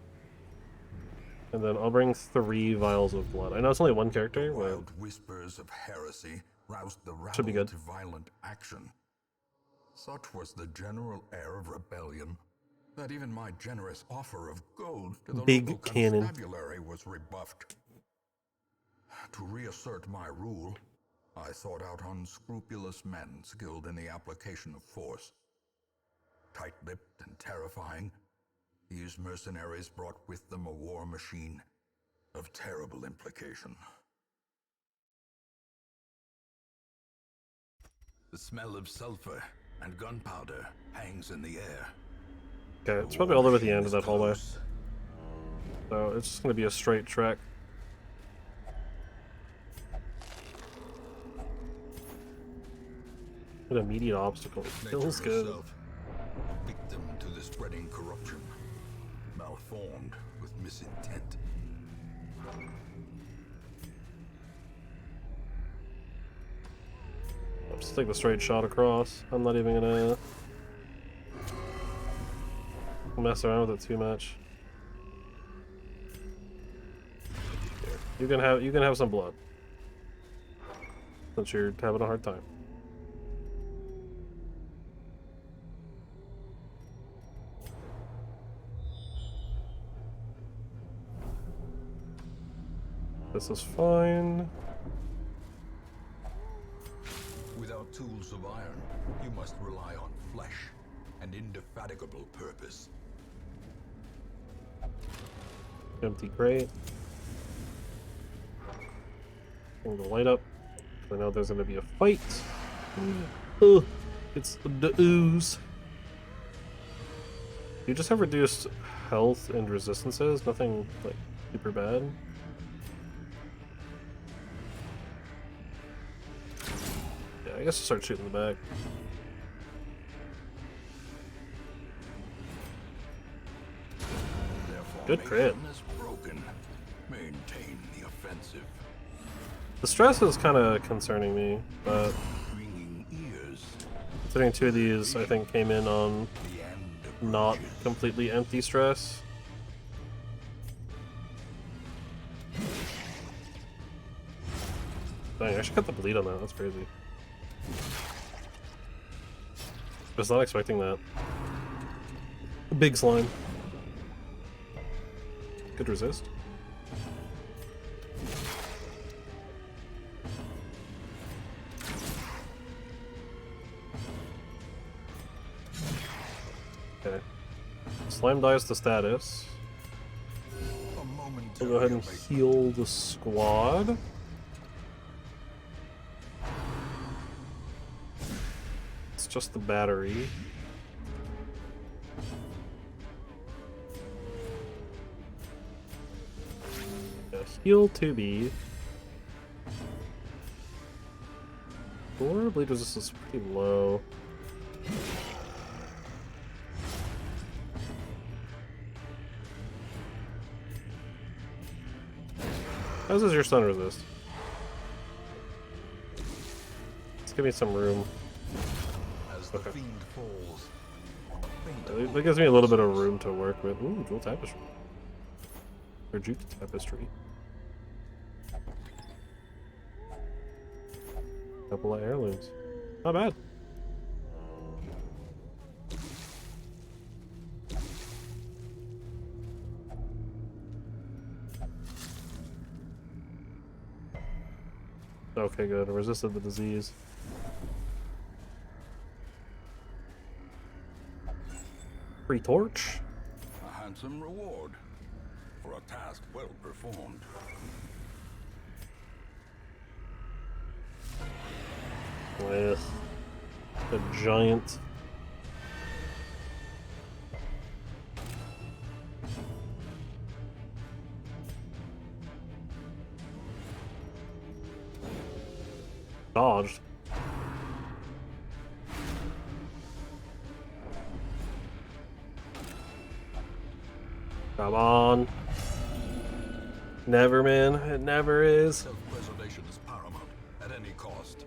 And then I'll bring 3 vials of blood. I know it's only one character, but Wild whispers of heresy roused the should be rabble good. to violent action. Such was the general air of rebellion that even my generous offer of gold to the Big local cannon. constabulary was rebuffed. To reassert my rule, I sought out unscrupulous men skilled in the application of force. Tight-lipped and terrifying, these mercenaries brought with them a war machine of terrible implication. The smell of sulfur and gunpowder hangs in the air. Okay, it's probably all the way at the end of that hallway. So it's just going to be a straight trek. An immediate obstacle. Feels good. Herself, victim to the spreading corruption, malformed with misintent. I'll just take the straight shot across. I'm not even gonna mess around with it too much. You can have some blood. Since you're having a hard time. This is fine. Without tools of iron, you must rely on flesh and indefatigable purpose. Empty crate. Bring the light up. I know there's gonna be a fight. Oh, it's the ooze. You just have reduced health and resistances. Nothing like super bad. Yeah, I guess I'll start shooting in the back. Good crit. Broken. Maintain the offensive. The stress is kind of concerning me, but Ringing ears. considering 2 of these, I think, came in on The end not approaches. completely empty stress. Dang, I should cut the bleed on that. That's crazy. I was not expecting that. Big slime. Could resist. Okay. Slime dies to status. We'll go ahead and heal the squad. It's just the battery. Yeah, heal 2B. Door bleed resistance is pretty low. How does your stun resist? Let's give me some room. Okay. That gives me a little bit of room to work with. Ooh, jewel tapestry. Or jute tapestry. Couple of heirlooms. Not bad. Okay, good. Resisted the disease. Free torch. A handsome reward for a task well performed. With the giant. Dodged. Come on. Never, man. It never is. Self-preservation is paramount at any cost.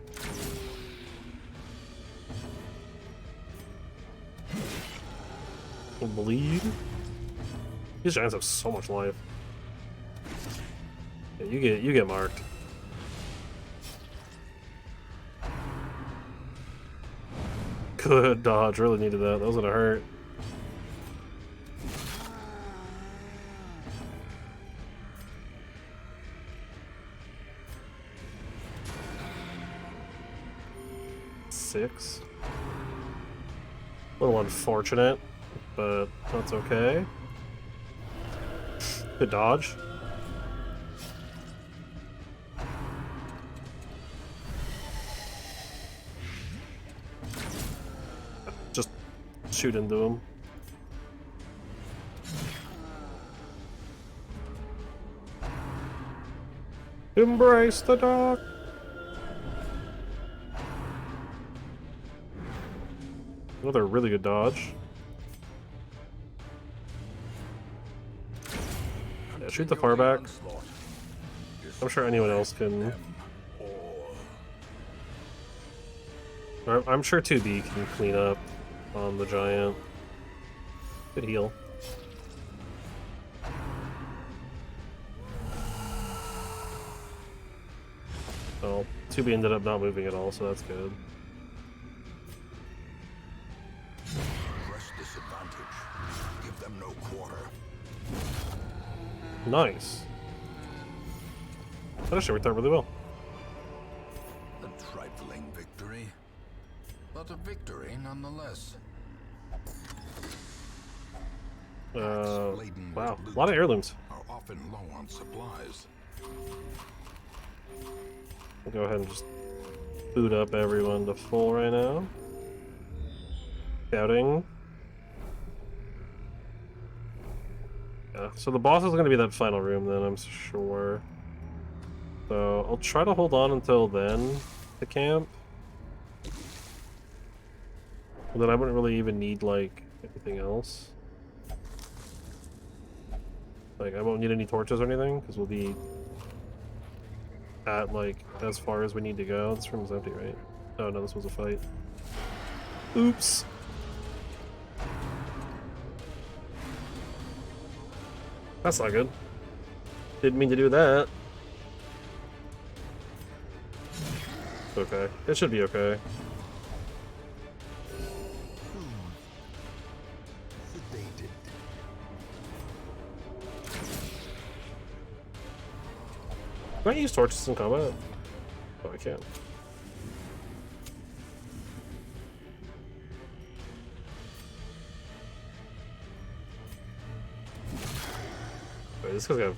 Bleed. These giants have so much life. Yeah, you get marked. Good dodge. Really needed that. That was gonna hurt. Six. A little unfortunate, but that's okay. Good dodge. Just shoot into him. Embrace the dark. Another really good dodge. Yeah, shoot the far back. I'm sure anyone else can. I'm sure 2B can clean up on the giant. Good heal. Well, 2B ended up not moving at all, so that's good. Give them no quarter. Nice. That actually worked out really well. A trifling victory, but a victory nonetheless. Wow, a lot of heirlooms. Are often low on supplies. We'll go ahead and just boot up everyone to full right now. Scouting. Yeah, so the boss is going to be that final room then, I'm sure. So I'll try to hold on until then to camp. And then I wouldn't really even need, like, anything else. Like, I won't need any torches or anything, because we'll be at, like, as far as we need to go. This room's empty, right? Oh, no, this was a fight. Oops. That's not good. Didn't mean to do that. Okay. It should be okay. Sedated. Can I use torches in combat? Oh, I can't. Wait, this guy's got...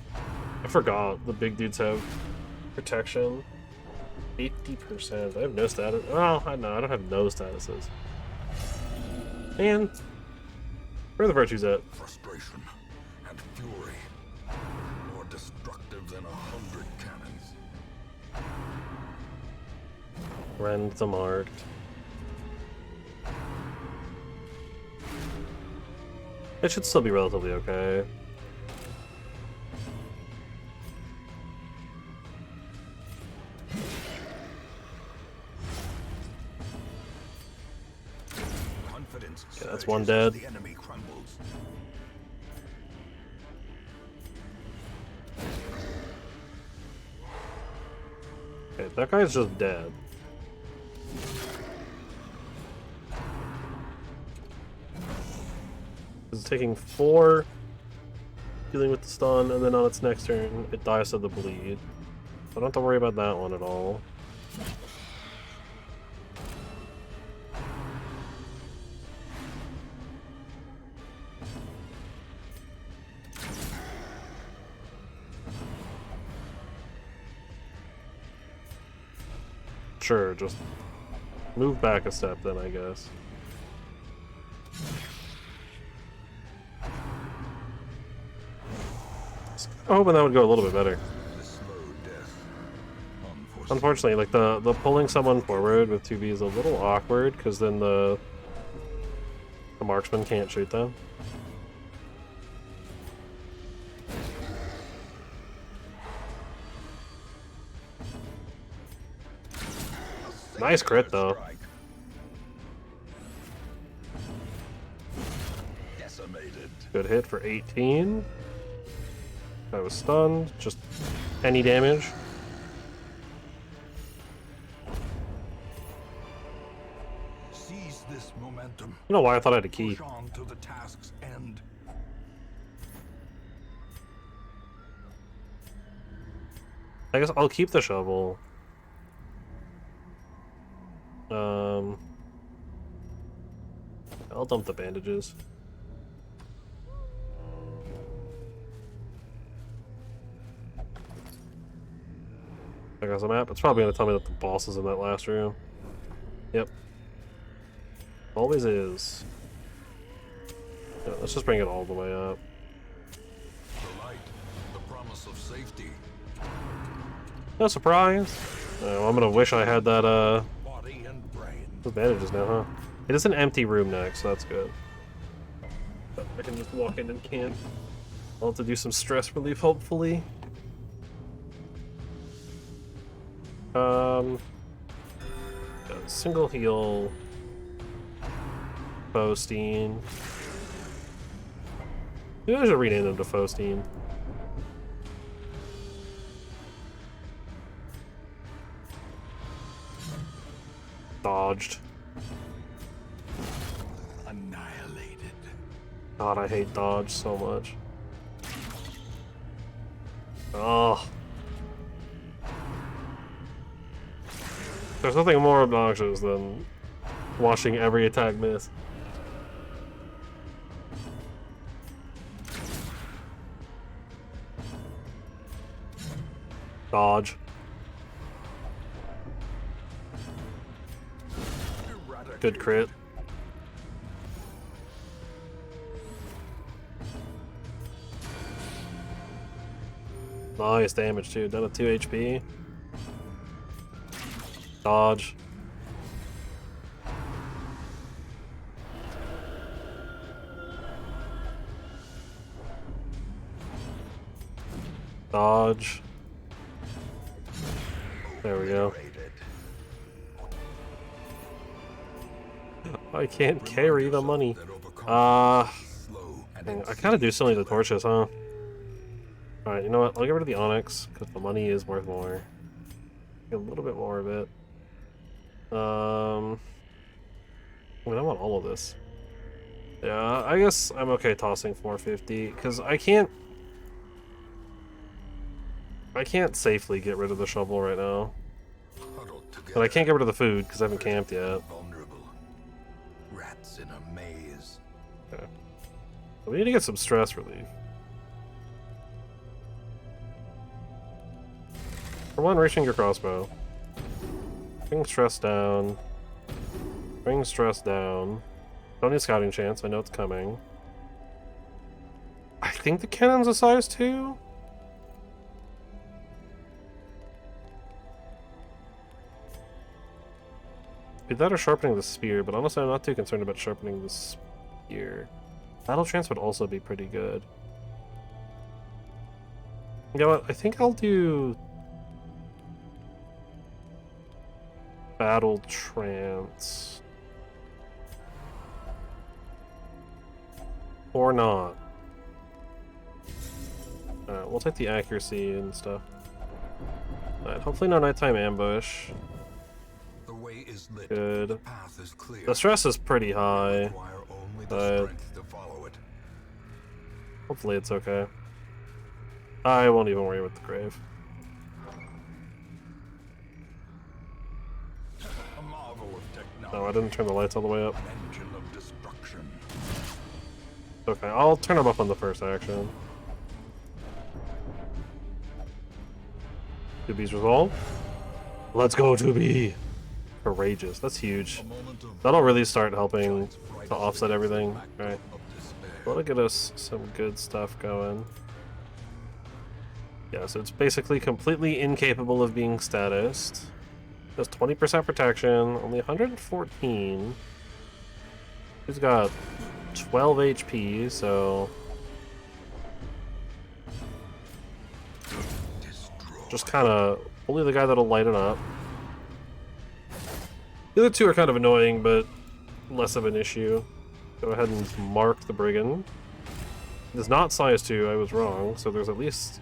I forgot the big dudes have protection. 50%. I have no status. Oh, I know. I don't have no statuses. Man, where are the virtues at? Frustration and fury, more destructive than 100 cannons. Rend the marked. It should still be relatively okay. Okay, that's one dead. The enemy crumbles. Okay, that guy's just dead. It's taking 4, dealing with the stun, and then on its next turn, it dies to the bleed. I don't have to worry about that one at all. Sure, just move back a step then, I guess. I'm hoping that would go a little bit better. Unfortunately, like the pulling someone forward with 2B is a little awkward because then the marksman can't shoot them. Nice crit though. Good hit for 18. I was stunned. Just any damage. Seize this momentum. I don't know why I thought I had a key. Push on to the task's end. I guess I'll keep the shovel. I'll dump the bandages. I got some map. It's probably gonna tell me that the boss is in that last room. Yep. Always is. Yeah, let's just bring it all the way up. The light, the promise of safety. No surprise. Oh, I'm gonna wish I had that Body and brain. those bandages now, huh? It is an empty room next, so that's good. But I can just walk in and camp. I'll have to do some stress relief, hopefully. Single heal. Faustine. Maybe I should rename them to Faustine. Dodged. Annihilated. God, I hate dodge so much. Oh. There's nothing more obnoxious than watching every attack miss. Dodge. Good crit. Nice damage too, down to 2 HP. Dodge. Dodge. There we go. I can't carry the money. I kind of do still need the torches, huh? Alright, you know what? I'll get rid of the onyx, because the money is worth more. Get a little bit more of it. I mean, I want all of this. Yeah, I guess I'm okay tossing 450 because I can't safely get rid of the shovel right now. But I can't get rid of the food because I haven't camped yet. Vulnerable. Rats in a maze. Okay. We need to get some stress relief. For one, reaching your crossbow. Bring stress down. Bring stress down. Don't need scouting chance, I know it's coming. I think the cannon's a size 2? Be that or sharpening the spear, but honestly I'm not too concerned about sharpening the spear. Battle trance would also be pretty good. You know what, I think I'll do battle trance. Or not. Alright, we'll take the accuracy and stuff. Alright, hopefully no nighttime ambush. The way is lit. Good. The path is clear. The stress is pretty high, Require only the but strength to follow it. hopefully it's okay. I won't even worry with the grave. A marvel of technology. No, I didn't turn the lights all the way up. An engine of destruction. Okay, I'll turn them up on the first action. 2B's resolve. Let's go, 2B! Courageous, that's huge. A moment of That'll really start helping to offset everything. Alright. despair. That'll get us some good stuff going. Yeah, so it's basically completely incapable of being statused. Does 20% protection, only 114. He's got 12 HP, so just kind of only the guy that'll light it up. The other two are kind of annoying, but less of an issue. Go ahead and mark the brigand. It is not size 2, I was wrong, so there's at least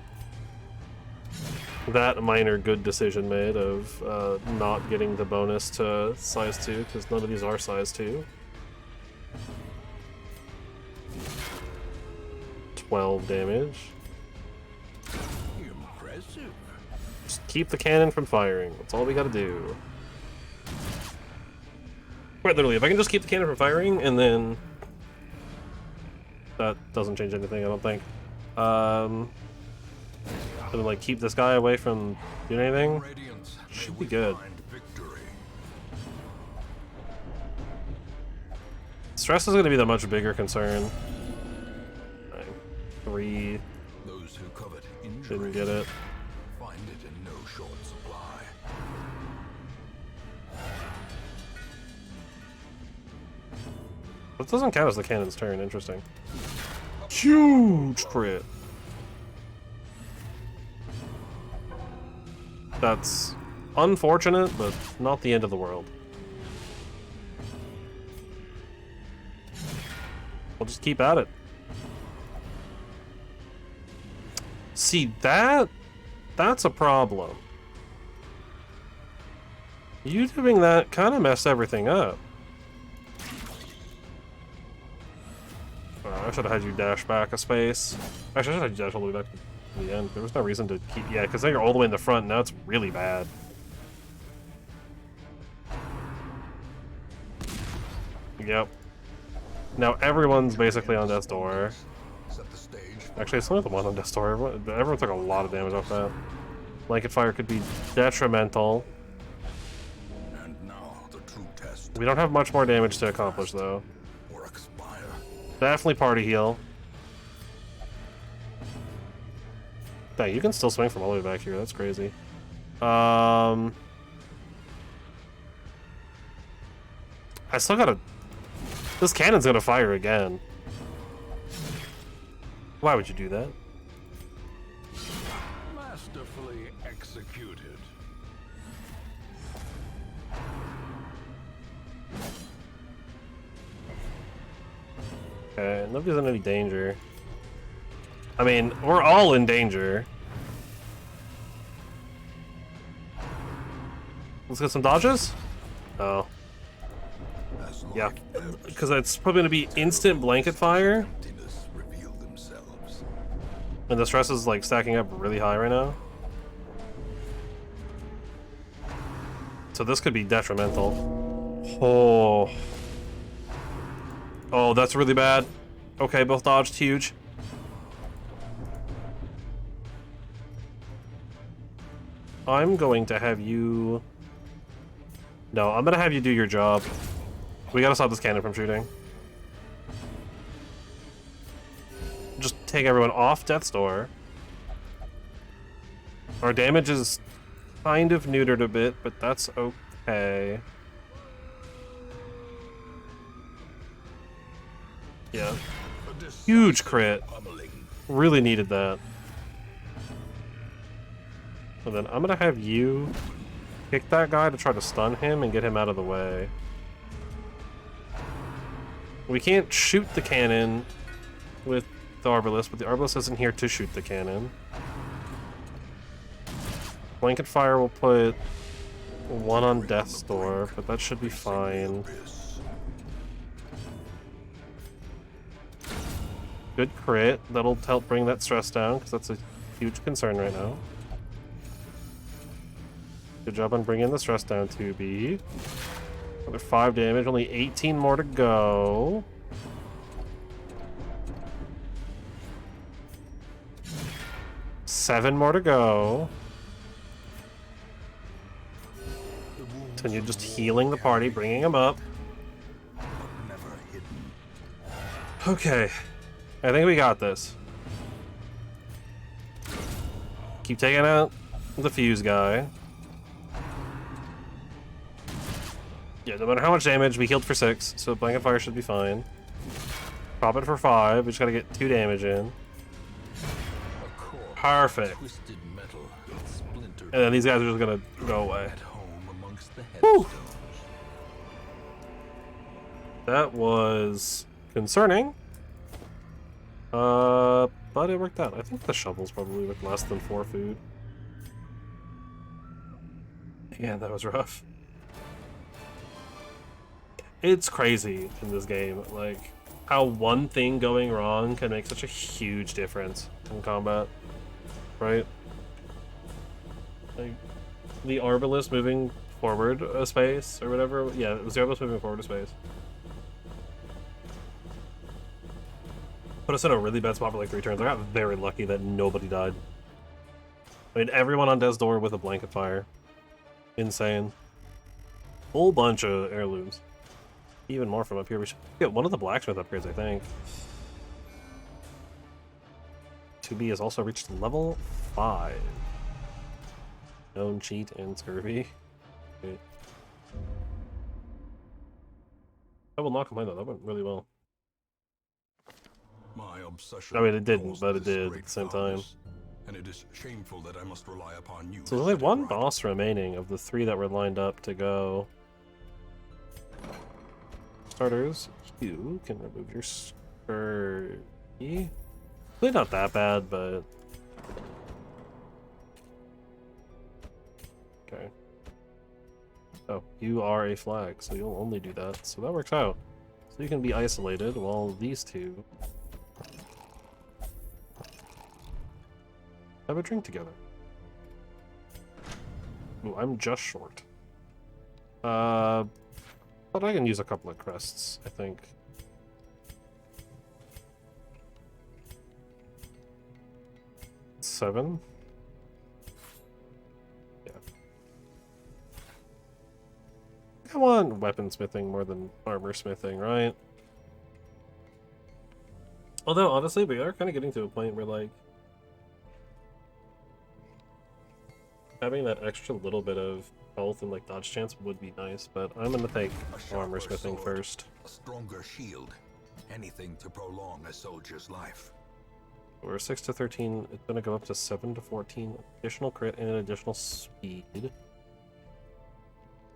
that minor good decision made of not getting the bonus to size 2, because none of these are size 2. 12 damage. Impressive. Just keep the cannon from firing. That's all we gotta do. Quite literally, if I can just keep the cannon from firing, and then that doesn't change anything, I don't think. And then, like, keep this guy away from doing anything. Radiance, Should may be we good. find victory. Stress is going to be the much bigger concern. 3 Those who covet injury didn't get it. find it in no short supply. This doesn't count as the cannon's turn, interesting. Huge crit! That's unfortunate, but not the end of the world. We'll just keep at it. See, that's a problem. You doing that kind of messed everything up. I should have had you dash back a space. Actually, I should have had you dash all the way back to the end. There was no reason to keep... Yeah, because now you're all the way in the front, now it's really bad. Yep. Now everyone's basically on death's door. Set the stage. Actually, it's only the one on death's door. Everyone took a lot of damage off that. Blanket fire could be detrimental. And now the true test. We don't have much more damage to accomplish, though. Or expire. Definitely party heal. Dang, you can still swing from all the way back here. That's crazy. I still gotta... This cannon's gonna fire again. Why would you do that? Masterfully executed. Okay, nobody's in any danger. I mean, we're all in danger. Let's get some dodges. Oh, As yeah. life ebbs, Because it's probably going to be instant blanket fire. emptiness reveal themselves. And the stress is like stacking up really high right now. So this could be detrimental. Oh. Oh, that's really bad. Okay, both dodged. Huge. I'm going to have you... No, I'm going to have you do your job. We got to stop this cannon from shooting. Just take everyone off Death's Door. Our damage is kind of neutered a bit, but that's okay. Yeah. Huge crit. Really needed that. And then I'm gonna have you kick that guy to try to stun him and get him out of the way. We can't shoot the cannon with the Arbalist, but the Arbalist isn't here to shoot the cannon. Blanket Fire will put one on Death's Door, but that should be fine. Good crit. That'll help bring that stress down, because that's a huge concern right now. Good job on bringing the stress down, 2B. Another 5 damage, only 18 more to go. Seven more to go. Continue just healing the party, bringing him up. Okay. I think we got this. Keep taking out the fuse guy. Yeah, no matter how much damage, we healed for 6, so Blanket Fire should be fine. Pop it for 5, we just gotta get 2 damage in. Perfect. And then these guys are just gonna go away. Whew. That was concerning. But it worked out. I think the shovel's probably with less than 4 food. Yeah, that was rough. It's crazy in this game, like, how one thing going wrong can make such a huge difference in combat, right? Like, the Arbalist moving forward a space, or whatever. Yeah, it was the Arbalist moving forward a space. Put us in a really bad spot for like 3 turns. I got very lucky that nobody died. I mean, everyone on Death's Door with a Blanket Fire. Insane. Whole bunch of heirlooms. Even more from up here. We should get one of the blacksmith upgrades, I think. 2B has also reached level 5. Known cheat and scurvy. Okay. I will not complain though, that went really well. My obsession I mean, it didn't, but it this did great at the same time. foulness, and it is shameful that I must rely upon you. So there's only one boss remaining of the 3 that were lined up to go. Starters, you can remove your scurvy. Really not that bad, but... Okay. Oh, you are a flag, so you'll only do that, so that works out. So you can be isolated while these 2 have a drink together. Ooh, I'm just short. But I can use a couple of crests, I think. Seven? Yeah. I want weaponsmithing more than armor smithing, right? Although, honestly, we are kind of getting to a point where, like, having that extra little bit of health and, like, dodge chance would be nice, but I'm gonna take armor smithing first. A stronger shield. Anything to prolong a soldier's life. We're 6 to 13, it's gonna go up to 7 to 14. Additional crit and additional speed.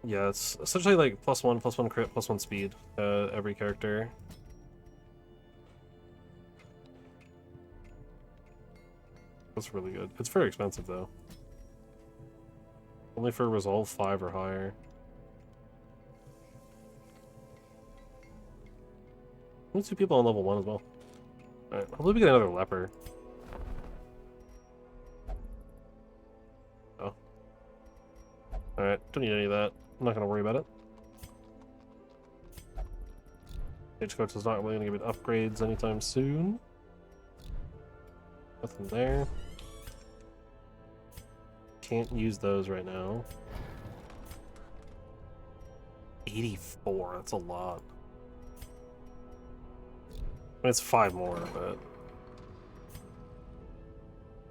Yeah, it's essentially like +1 crit, +1 speed, every character. That's really good. It's very expensive though. Only for Resolve 5 or higher. There's 2 people on level 1 as well. Alright, hopefully we get another leper. Oh. Alright, don't need any of that. I'm not gonna worry about it. Stagecoach is not really gonna give it upgrades anytime soon. Nothing there. Can't use those right now. 84, that's a lot. I mean, it's 5 more, but...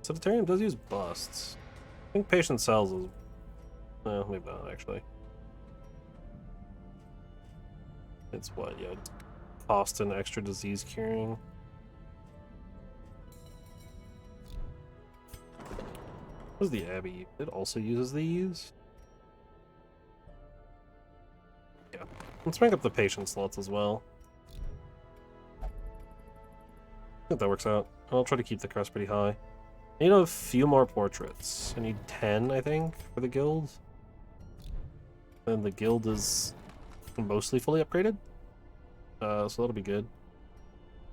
Sanitarium does use busts. I think patient cells is... No, maybe not, actually. It's what, yeah. Cost and extra disease curing. What does the Abbey? It also uses these? Yeah. Let's rank up the patient slots as well. I think that works out. I'll try to keep the crest pretty high. I need a few more portraits. I need 10, I think, for the guild. And the guild is mostly fully upgraded. So that'll be good.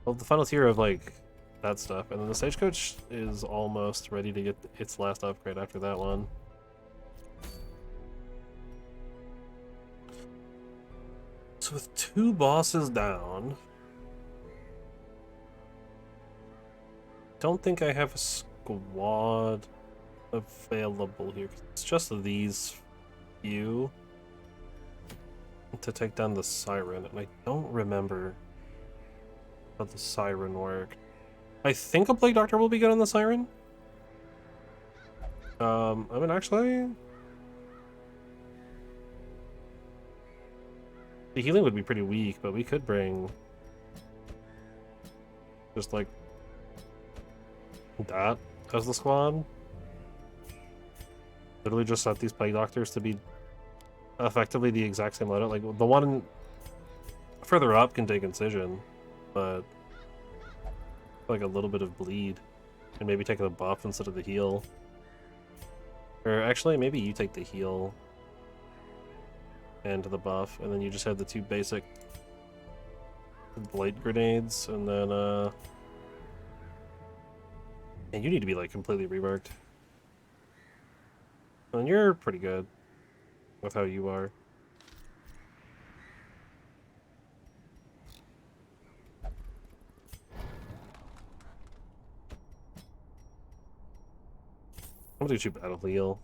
Well, the final tier of, like, that stuff. And then the Stagecoach is almost ready to get its last upgrade after that one. So with 2 bosses down... don't think I have a squad available here. It's just these few to take down the Siren, and I don't remember how the Siren worked. I think a Plague Doctor will be good on the Siren. I mean, actually... the healing would be pretty weak, but we could bring... just, like... that as the squad. Literally just set these Plague Doctors to be effectively the exact same loadout. Like, the one further up can take Incision, but like a little bit of bleed, and maybe take the buff instead of the heal. Or actually, maybe you take the heal and the buff, and then you just have the 2 basic Blight Grenades, and then and you need to be like completely reworked. And you're pretty good with how you are. I'm gonna do battle heal.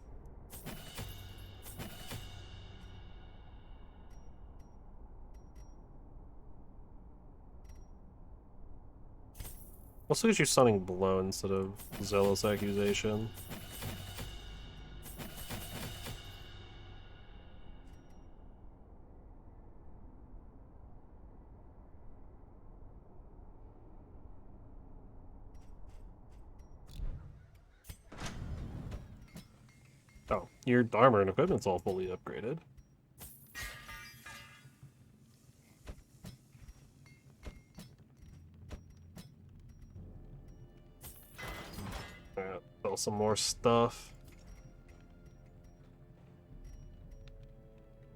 Also get you Stunning Blow instead of Zealous Accusation. Oh, your armor and equipment's all fully upgraded. Alright, sell some more stuff.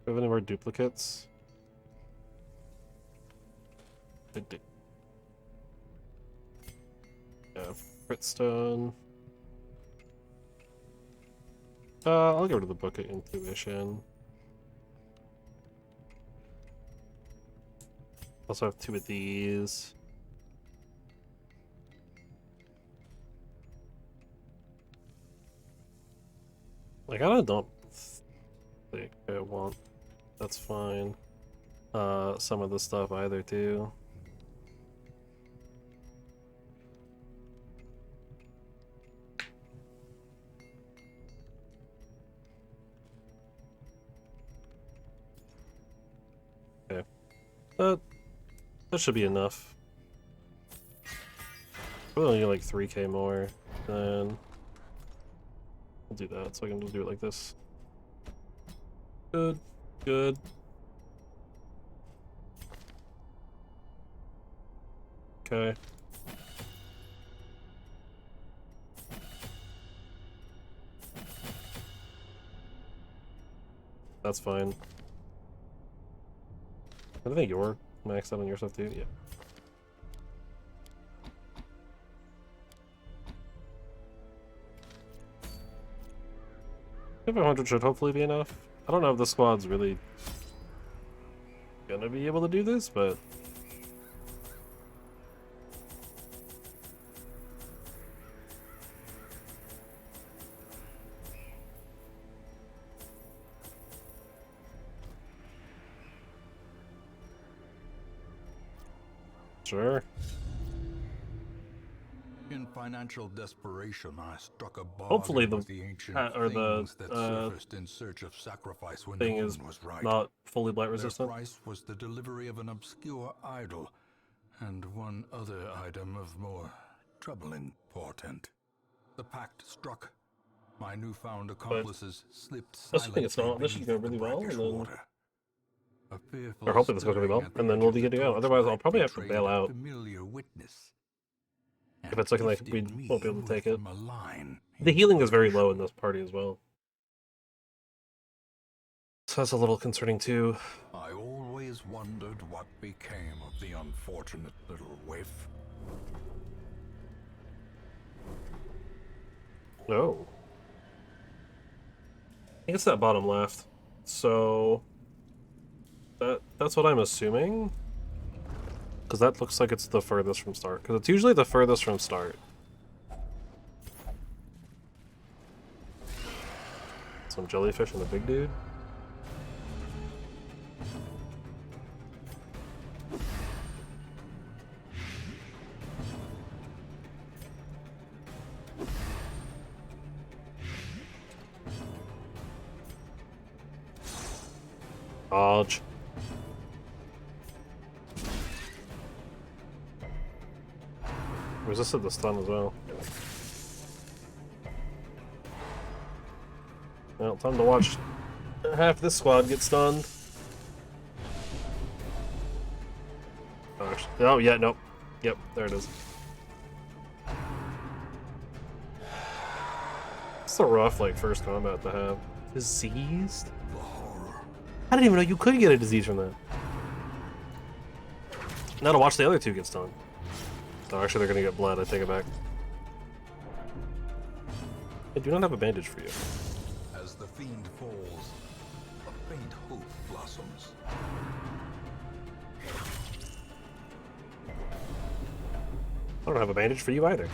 Do we have any more duplicates? Yeah, Fritstone. I'll get rid of the Book of Intuition. Also have 2 of these. Like, I don't think I want... that's fine. Some of the stuff either, too. Okay. That should be enough. Probably only like 3k more, then I'll do that, so I can just do it like this. Good, good. Okay. That's fine. I think you're maxed out on your stuff too, yeah. 500 should hopefully be enough. I don't know if the squad's really gonna be able to do this, but sure. In financial desperation, I struck a Hopefully bargain with the ancient or the things that surfaced in search of sacrifice when the thing moon is was right. not fully blight Their resistant. price was the delivery of an obscure idol, and one other item of more troubling portent. The pact struck. My newfound accomplices slipped Assuming silently it's not, this should beneath go the really well, brackish and then water. A fearful or hopefully this goes really stirring well, at the and then edge we'll of be the good to go. Otherwise, I'll torchlight probably have to betrayed bail a out. familiar witness, If it's looking like we gifted me won't be able to take with it. a malign The healing is very low in inspiration. this party as well. So that's a little concerning too. I always wondered what became of the unfortunate little waif. Oh. I think it's that bottom left. So that's what I'm assuming. Because that looks like it's the furthest from start. Because it's usually the furthest from start. Some jellyfish and a big dude. Dodge. Resisted the stun as well. Well, time to watch half this squad get stunned. Oh, actually, oh yeah, nope. Yep, there it is. It's a rough, like, first combat to have. Diseased? I didn't even know you could get a disease from that. Now to watch the other two get stunned. Oh, actually, they're gonna get bled. I take it back. I do not have a bandage for you. As the fiend falls, a faint hope blossoms. I don't have a bandage for you either.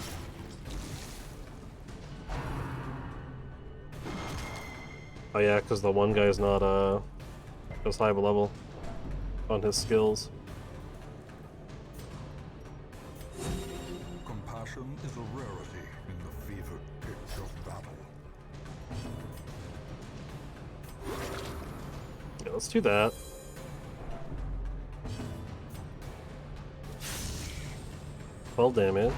Oh yeah, because the one guy's not as high of a level on his skills. Compassion is a rarity in the fevered pitch of battle. Yeah, let's do that. Well, damage.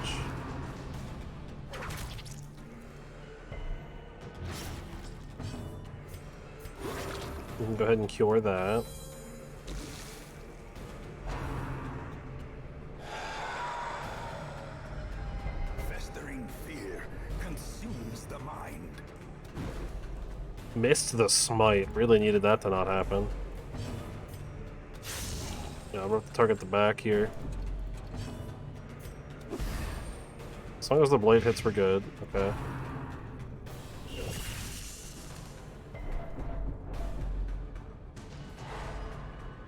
We can go ahead and cure that. Festering fear consumes the mind. Missed the smite. Really needed that to not happen. Yeah, I'm gonna have to target the back here. As long as the blade hits, we're good. Okay.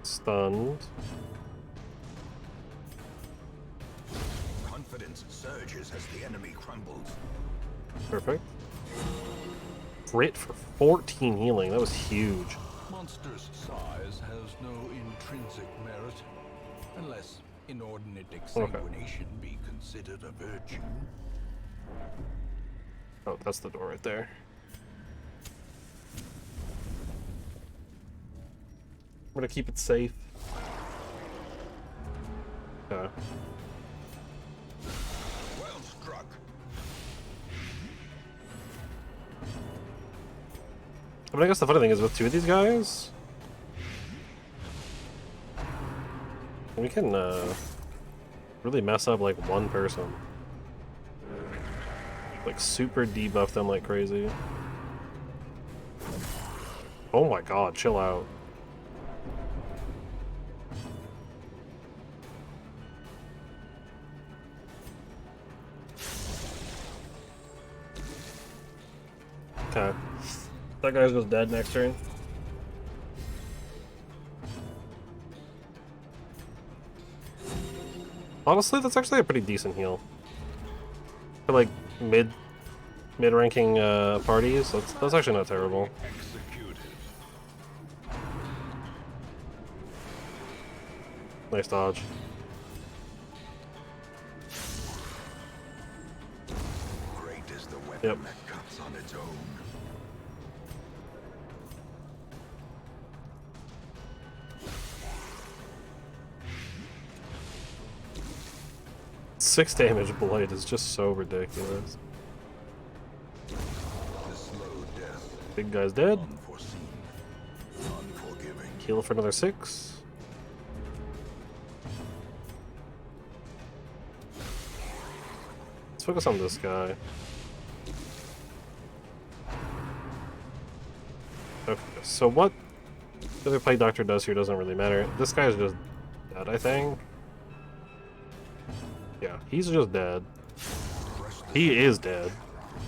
Stunned. Confidence surges as the enemy crumbles. Perfect. Crit for 14 healing. That was huge. Monster's size has no intrinsic merit, unless inordinate exsanguination be considered a virtue. Oh, that's the door right there. I'm gonna keep it safe. Okay. Well struck. But I guess the funny thing is with two of these guys, we can really mess up like one person. Like super debuff them like crazy. Oh my god, chill out. Okay. That guy's just dead next turn. Honestly, that's actually a pretty decent heal. For like mid-ranking parties, that's actually not terrible. Nice dodge. Great is the weapon Yep. that cuts on its own. Six damage blight is just so ridiculous. The slow death, Big guy's dead. unforeseen, unforgiving. Heal for another 6. Let's focus on this guy. Okay, so what the other Plague Doctor does here doesn't really matter. This guy's just dead, I think. Yeah, he's just dead. He is dead.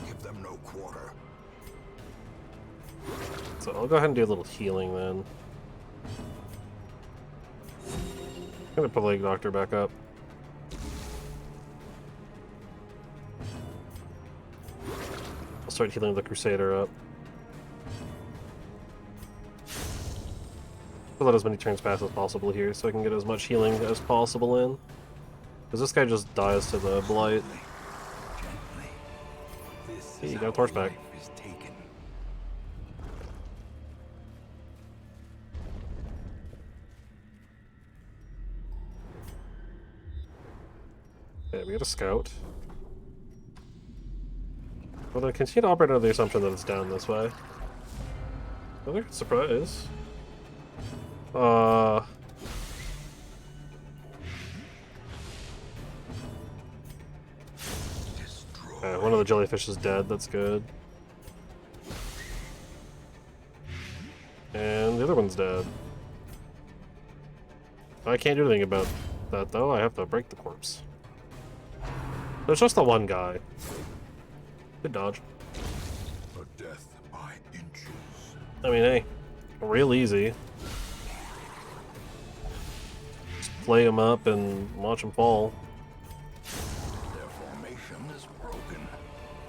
Give them no quarter. So I'll go ahead and do a little healing then. I'm gonna put Plague Doctor back up. I'll start healing the Crusader up. I'll let as many turns pass as possible here so I can get as much healing as possible in. Because this guy just dies to the Blight. Gently. This Hey, is you got a how torch back. life is taken. Okay, we got a scout. We're gonna continue to operate under the assumption that it's down this way. Another good surprise. Okay, one of the jellyfish is dead, that's good. And the other one's dead. I can't do anything about that though, I have to break the corpse. There's just the one guy. Good dodge. A death by inches. I mean, hey, real easy. Just play him up and watch him fall. Their formation is broken.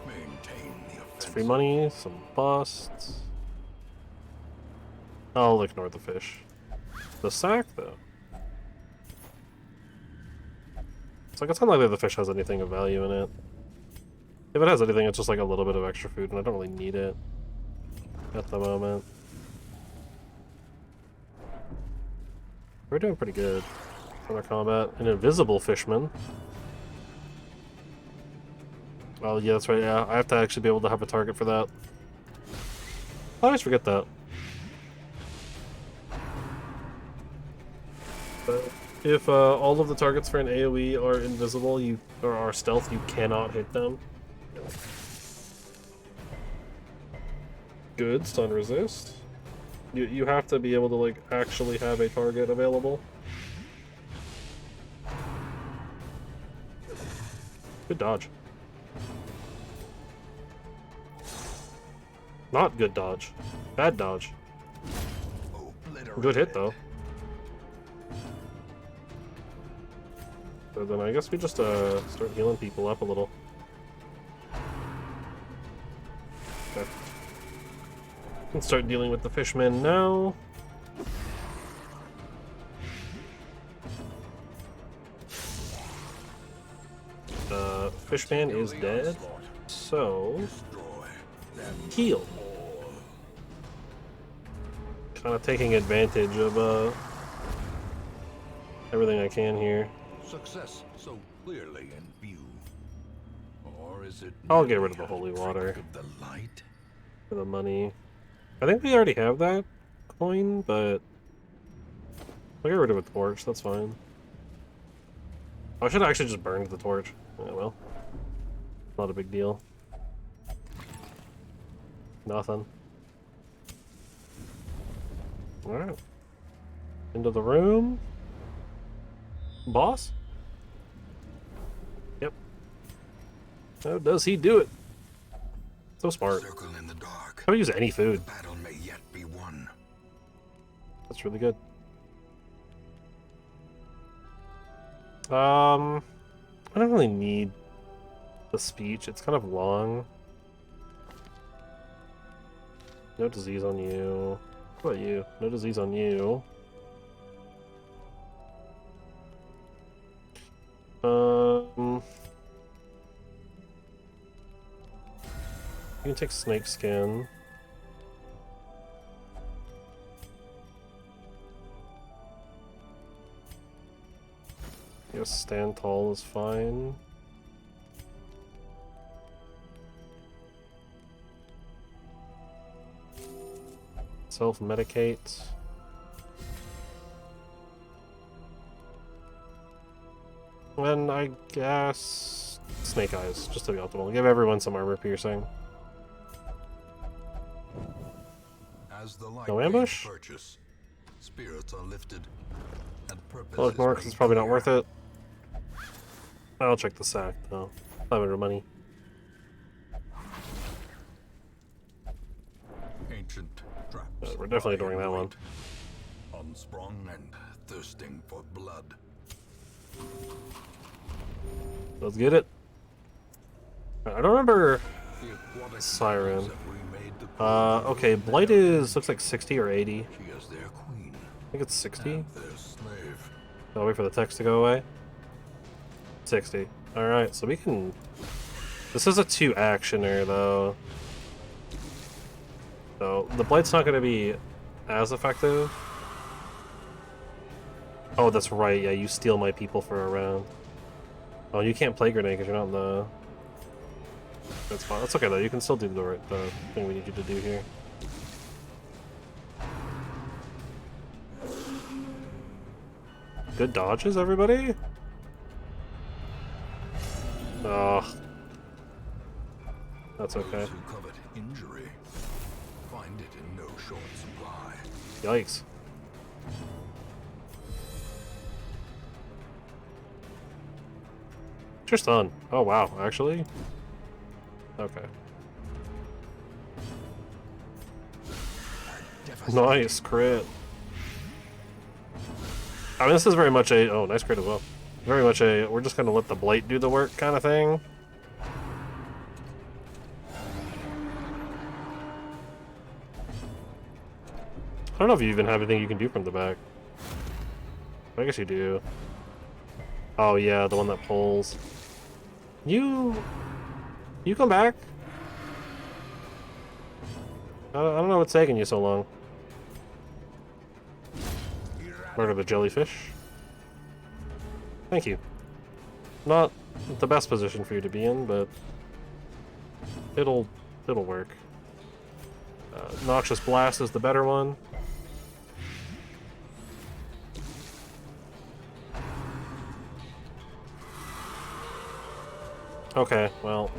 Maintain the It's offensive. free money, some busts. I'll ignore the fish. The sack, though. It's like, it's unlikely the fish has anything of value in it. If it has anything, it's just like a little bit of extra food, and I don't really need it at the moment. We're doing pretty good for our combat. An invisible fishman. Oh, yeah, that's right, yeah. I have to actually be able to have a target for that. I always forget that. But if all of the targets for an AoE are invisible, or are stealth, you cannot hit them. Good, stun resist. You have to be able to like actually have a target available. Good dodge. Not good dodge. Bad dodge. Good hit though. So then I guess we just start healing people up a little. Okay. Can start dealing with the fishmen now. Fishman is dead, so heal. Kind of taking advantage of everything I can here. Success so clearly in view. Or is it I'll get rid of the merely a holy trick water. of the light? For the money. I think we already have that coin, but I'll get rid of a torch, that's fine. I should have actually just burned the torch. Yeah, well. Not a big deal. Nothing. Alright. Into the room. Boss? Yep. How does he do it? So smart. Circle in the dark. Haven't used any The food. battle may yet be won. That's really good. I don't really need the speech. It's kind of long. No disease on you. What about you? No disease on you. You can take snake skin. Yes, stand tall is fine. Self-medicate. And I guess snake eyes, just to be optimal. Give everyone some armor piercing. As the light No ambush? purchase, spirits are lifted, and purpose I'll is ignore because made it's probably not clear. worth it. I'll check the sack though. 500 money. Ancient traps. We're definitely lie ignoring in that one. wait, unsprung and thirsting for blood. Let's get it. I don't remember The aquatic Siren. devils have remade the queen of Okay, the Blight meadow. is looks like 60 or 80. She is their queen I think it's 60. and their slave. I'll wait for the text to go away. 60. Alright, so we can... This is a 2-actioner, though. So, the Blight's not going to be as effective. Oh, that's right, yeah, you steal my people for a round. Oh, you can't play grenade because you're not in the... That's fine. That's okay, though. You can still do the thing we need you to do here. Good dodges, everybody? Oh. That's okay. Those who covet injury find it in no short supply. Yikes. You're stunned. Oh, wow. Actually? Okay. Nice crit. I mean, this is very much a... Oh, nice crit as well. Very much a... We're just going to let the Blight do the work kind of thing. I don't know if you even have anything you can do from the back. I guess you do. Oh, yeah, the one that pulls. You come back? I don't know what's taking you so long. Murder the jellyfish. Thank you. Not the best position for you to be in, but it'll work. Noxious Blast is the better one. Okay, well.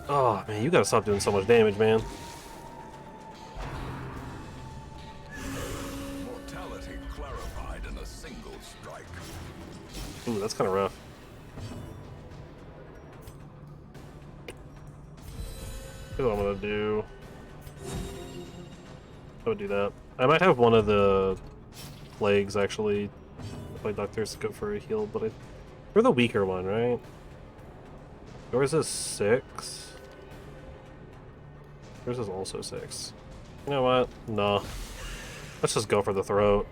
Oh, man, you gotta stop doing so much damage, man. Mortality clarified in a single strike. Ooh, that's kind of rough. Here's what I'm gonna do. I would do that. I might have one of the plagues, actually. My doctor's go for a heal, but we're the weaker one, right? Yours is 6. Yours is also 6. You know what? No. Let's just go for the throat.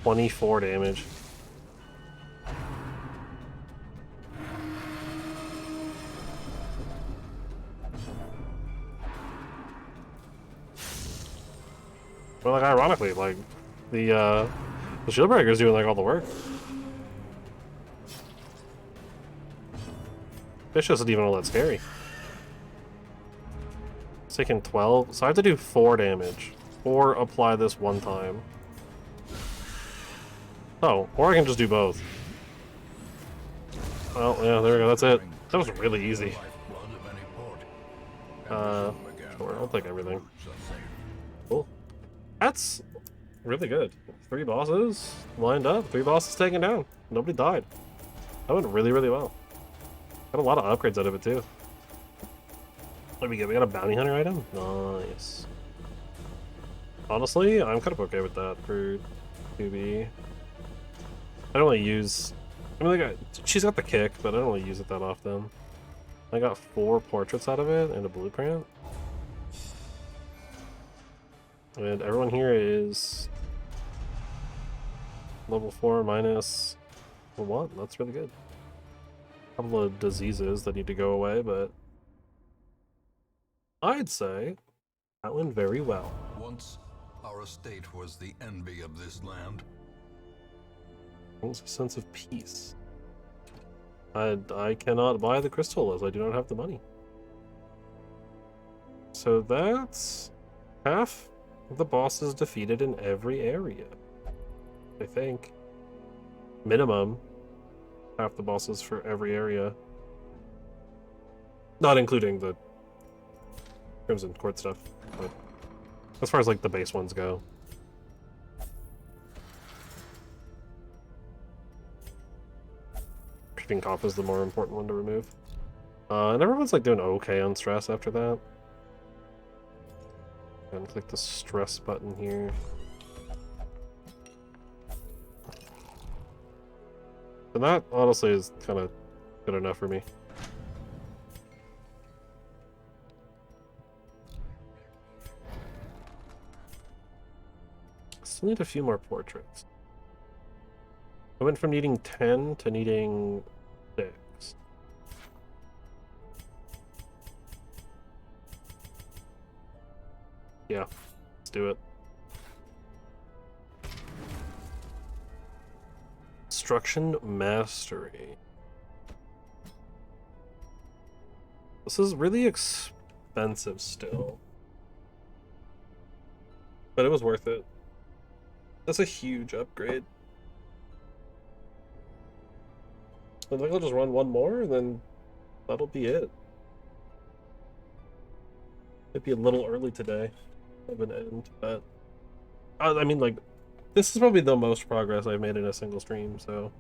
$24 damage. Well, like, ironically, like, the Shieldbreaker's doing, like, all the work. Fish isn't even all that scary. It's taking 12, so I have to do 4 damage. Or apply this one time. Oh, or I can just do both. Well, yeah, there we go, that's it. That was really easy. Sure, I'll take everything. Cool. That's really good. 3 bosses lined up, 3 bosses taken down. Nobody died. That went really, really well. Got a lot of upgrades out of it too. What do we get? We got a bounty hunter item? Nice. Honestly, I'm kind of okay with that for 2B. I don't really use... I mean, like, she's got the kick, but I don't really use it that often. I got 4 portraits out of it and a blueprint. And everyone here is level 4 minus 1. That's really good. A couple of diseases that need to go away, but I'd say that went very well. Once, our estate was the envy of this land. Brings a sense of peace. I cannot buy the crystal as I do not have the money. So that's half of the bosses defeated in every area. I think. Minimum half the bosses for every area. Not including the Crimson Court stuff, but as far as like the base ones go. Creeping Cough is the more important one to remove. And everyone's like doing okay on stress after that. And click the stress button here. And that honestly is kind of good enough for me. Still need a few more portraits. I went from needing 10 to needing 6. Yeah, let's do it. Instruction Mastery. This is really expensive still, but it was worth it. That's a huge upgrade. I think I'll just run one more and then that'll be it. Might be a little early today of an end, but I mean, like, this is probably the most progress I've made in a single stream, so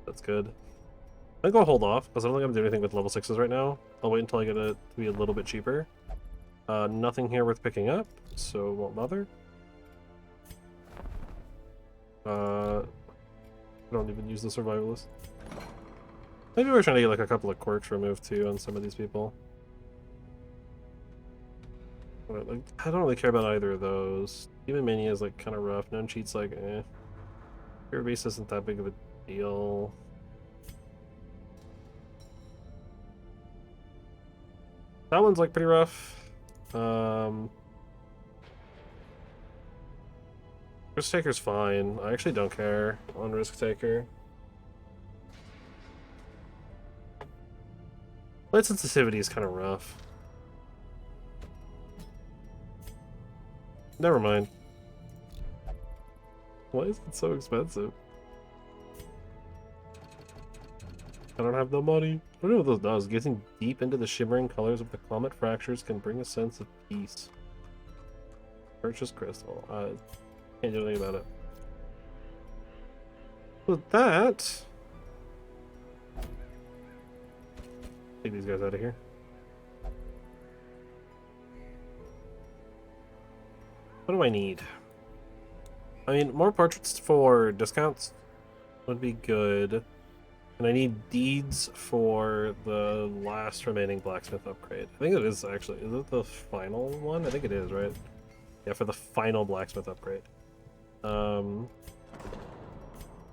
that's good. I think I'll hold off because I don't think I'm gonna do anything with level 6s right now. I'll wait until I get it to be a little bit cheaper. Nothing here worth picking up, so won't bother. I don't even use the survivalist. Maybe we're trying to get like a couple of quirks removed too on some of these people. I don't really care about either of those. Even Mania is like kind of rough. Known cheats like Your base isn't that big of a deal. That one's like pretty rough. Risk Taker's fine. I actually don't care on Risk Taker. Light sensitivity is kind of rough. Never mind. Why is it so expensive? I don't have the money. I don't know what this does. Getting deep into the shimmering colors of the comet fractures can bring a sense of peace. Purchase crystal. Can't do anything about it. With that, take these guys out of here. What do I need? I mean, more portraits for discounts would be good. And I need deeds for the last remaining blacksmith upgrade. I think it is actually. Is it the final one? I think it is, right? Yeah, for the final blacksmith upgrade. The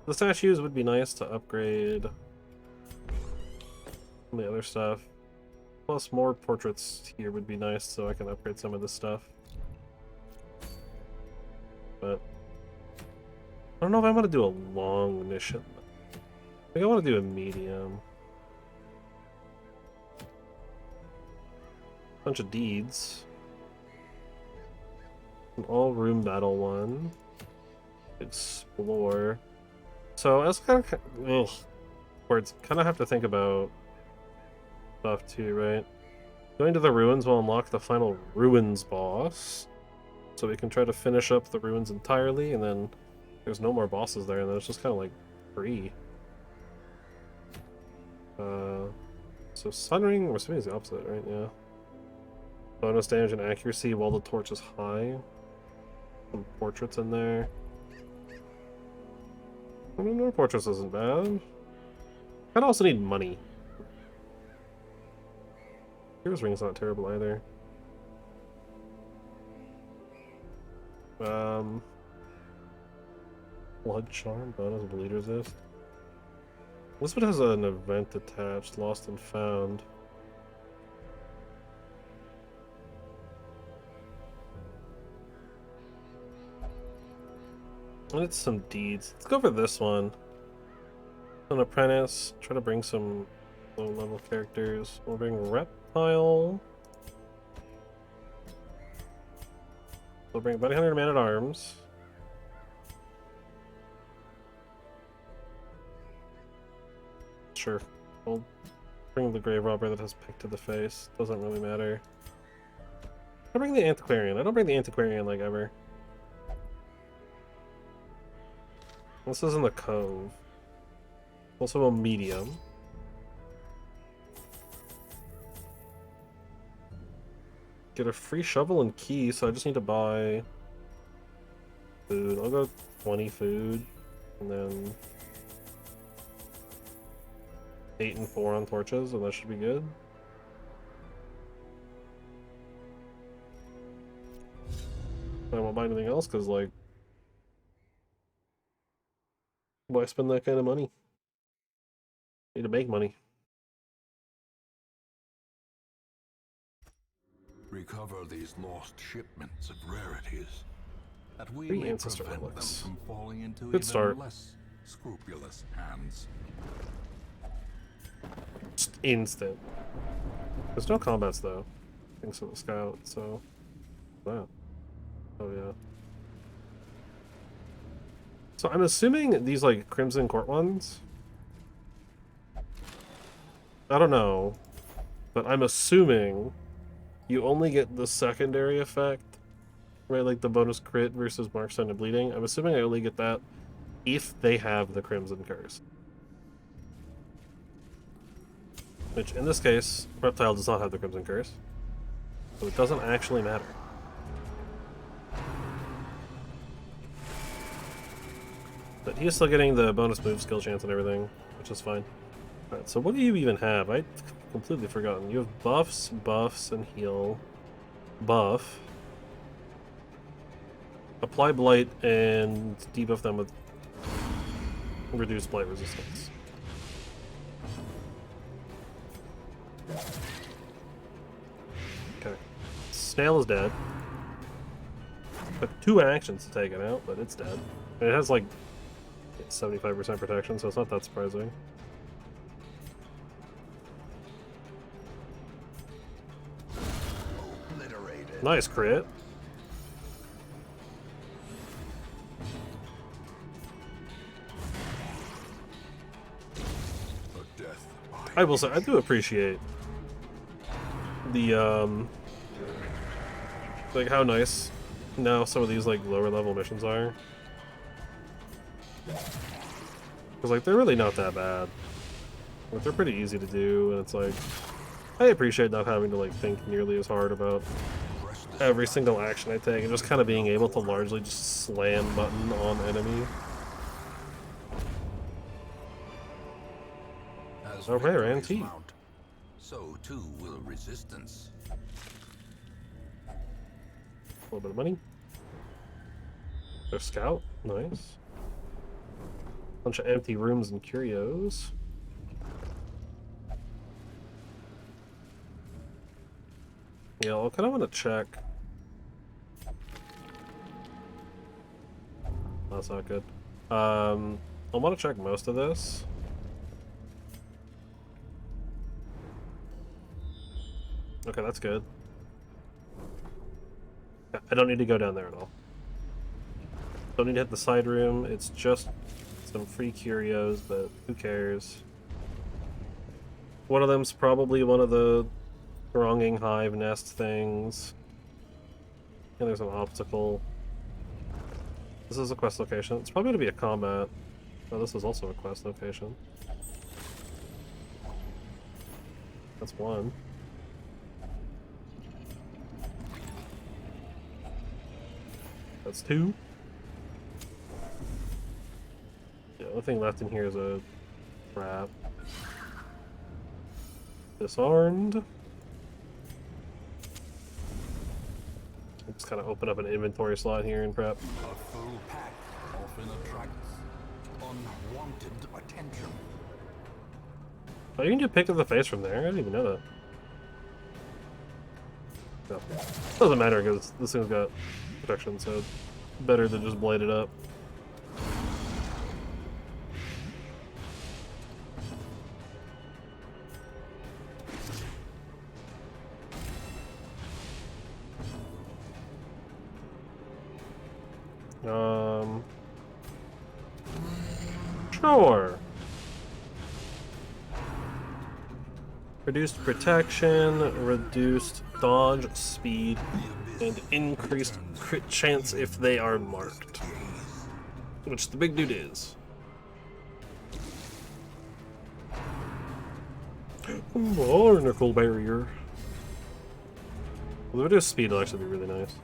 statues would be nice to upgrade. Some of the other stuff. Plus more portraits here would be nice so I can upgrade some of this stuff. But I don't know if I want to do a long mission. I think I want to do a medium. Bunch of deeds. An all-room battle one. Explore. So I was kind of words. Kind of have to think about stuff too, right? Going to the ruins will unlock the final ruins boss. So we can try to finish up the ruins entirely, and then there's no more bosses there, and then it's just kind of like free. So Sunring, I'm assuming is the opposite, right? Yeah. Bonus damage and accuracy while the torch is high. Some portraits in there. I mean, no portraits isn't bad. I'd also need money. Hero's Ring's not terrible either. Blood Charm, bonus bleed resist. This one has an event attached, lost and found. And it's some deeds. Let's go for this one. An apprentice. Try to bring some low-level characters. We'll bring Reptile. We'll bring Bounty Hunter, Man-at-Arms. Sure. We'll bring the Grave Robber that has Pick to the face. Doesn't really matter. I bring the Antiquarian. I don't bring the Antiquarian like ever. This is in the Cove. Also a medium. Get a free shovel and key, so I just need to buy food. I'll go 20 food, and then 8 and 4 on torches, and that should be good. I won't buy anything else, because, like, why spend that kind of money? Need to make money. Recover these lost shipments of rarities, that we Three may ancestor prevent them relics. from falling into Good even start. less scrupulous hands. Just instant. There's no combats though. Thanks to the scout, so wow. Oh yeah. So I'm assuming these like Crimson Court ones. I don't know, but I'm assuming you only get the secondary effect, right? Like the bonus crit versus Mark Sign of Bleeding. I'm assuming I only get that if they have the Crimson Curse. Which, in this case, Reptile does not have the Crimson Curse. So it doesn't actually matter. But he is still getting the bonus move, skill chance, and everything, which is fine. Alright, so what do you even have? I'd completely forgotten. You have buffs, buffs, and heal. Buff. Apply Blight and debuff them with reduced Blight resistance. Okay. Snail is dead. Took 2 actions to take it out, but it's dead. And it has like 75% protection, so it's not that surprising. Obliterated. Nice crit. A death I will say, I do appreciate the, like how nice now some of these, like, lower level missions are. Because, like, they're really not that bad. Like, they're pretty easy to do, and it's like, I appreciate not having to, like, think nearly as hard about every single action I take, and just kind of being able to largely just slam button on enemy. As Oh, rare victories antique. mount, so too will resistance. A little bit of money. Their scout, nice. Bunch of empty rooms and curios. Yeah, I kind of want to check. That's not good. I want to check most of this. Okay, that's good. Yeah, I don't need to go down there at all. Don't need to hit the side room. It's just some free curios, but who cares? One of them's probably one of the thronging hive nest things. And there's an obstacle. This is a quest location. It's probably going to be a combat. Oh, this is also a quest location. That's one. That's two. The only thing left in here is a trap. Disarmed. Just kind of open up an inventory slot here and prep. A full pack often attracts unwanted attention. Oh, you can do pick to the face from there? I didn't even know that. No. Doesn't matter because this thing's got protection, so better to just blade it up. Sure. Reduced protection, reduced dodge speed, and increased crit chance if they are marked. Which the big dude is. Barnacle barrier. The reduced speed will actually be really nice.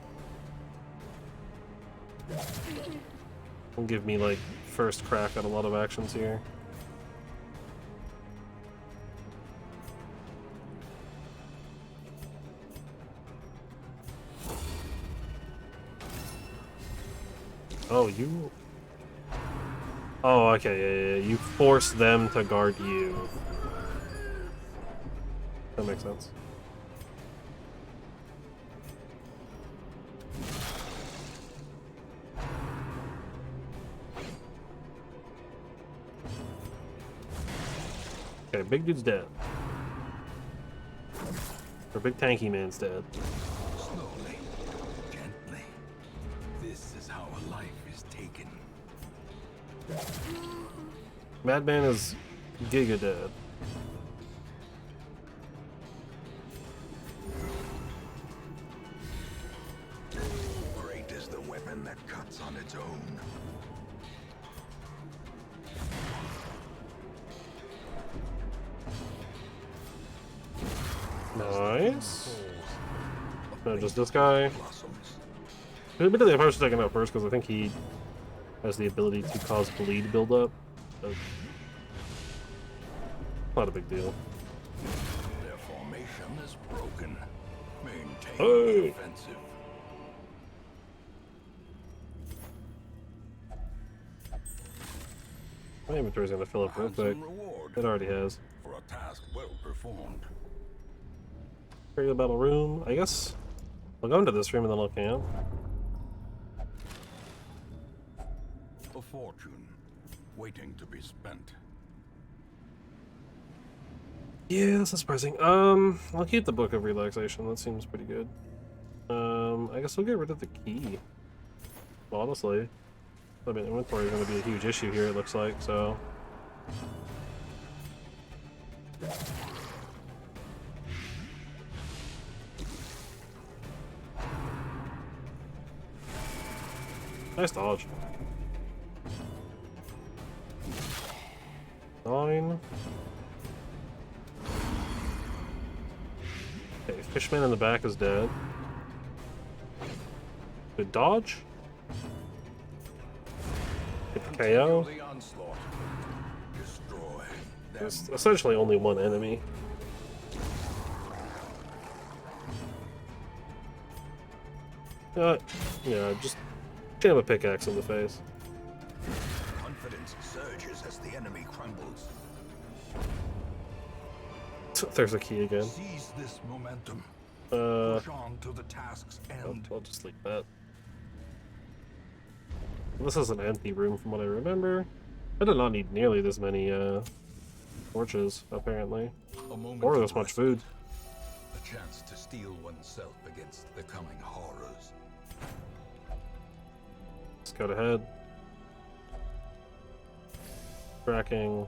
Will give me like first crack at a lot of actions here. Oh, you... Oh, okay, yeah. You force them to guard you. That makes sense. Okay, big dude's dead. Or big tanky man's dead. Slowly, gently. This is how a life is taken. Madman is giga dead. Great is the weapon that cuts on its own. Nice. No, just this guy. Blossoms. Admittedly, I probably should take him out first because I think he has the ability to cause bleed buildup. So, not a big deal. Their formation is broken. Maintain Hey. the offensive. My inventory's gonna fill up real quick. Handsome reward It already has. for a task well performed. Area battle room. I guess I'll go into this room and then I'll camp. A fortune waiting to be spent. Yeah, that's not surprising. I'll keep the Book of Relaxation. That seems pretty good. I guess we'll get rid of the key. Honestly, I mean, inventory is going to be a huge issue here. It looks like so. Nice dodge. 9. Okay, Fishman in the back is dead. Good dodge. Hit the KO. The onslaught. Destroy them. There's essentially only one enemy. Yeah, just jam a pickaxe in the face. Confidence surges as the enemy crumbles. There's a key again. Seize this momentum. Uh, Push on to the task's I'll, end. I'll just leave that. This is an empty room from what I remember. I did not need nearly this many torches, apparently. A moment Or of this much respite. food. A chance to steel oneself against the coming horrors. Scout ahead. Tracking.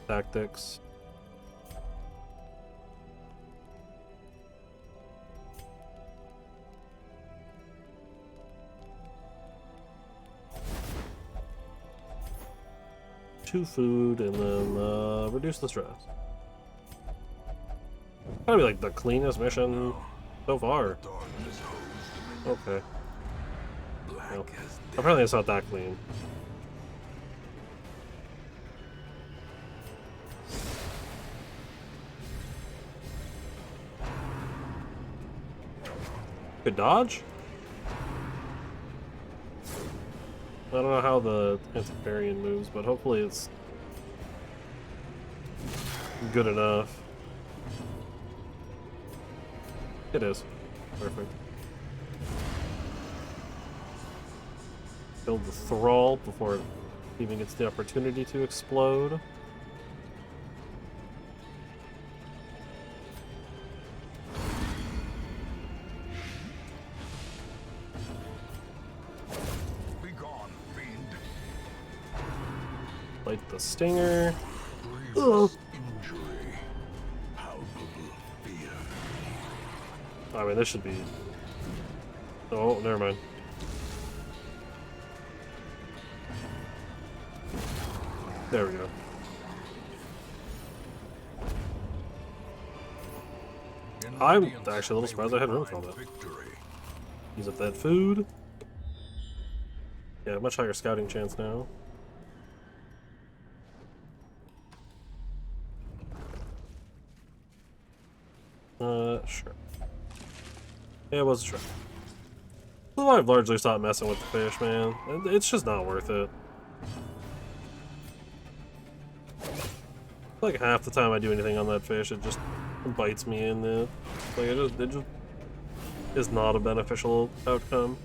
Tactics. 2 food, and then reduce the stress. Gotta be like the cleanest mission so far. Okay. Well, apparently it's not that clean. Good dodge? I don't know how the antiquarian moves, but hopefully it's good enough. It is. Perfect. Build the thrall before it even gets the opportunity to explode. Be gone, fiend. Light the stinger. Grievous injury. Palpable fear. I mean, this should be... Oh, never mind. There we go. I'm actually a little surprised I had room for all that. Use up that food. Yeah, much higher scouting chance now. Sure. Yeah, it was a try. Well, I've largely stopped messing with the fish, man. It's just not worth it. Like half the time I do anything on that fish, it just bites me in the... Like, it just is not a beneficial outcome.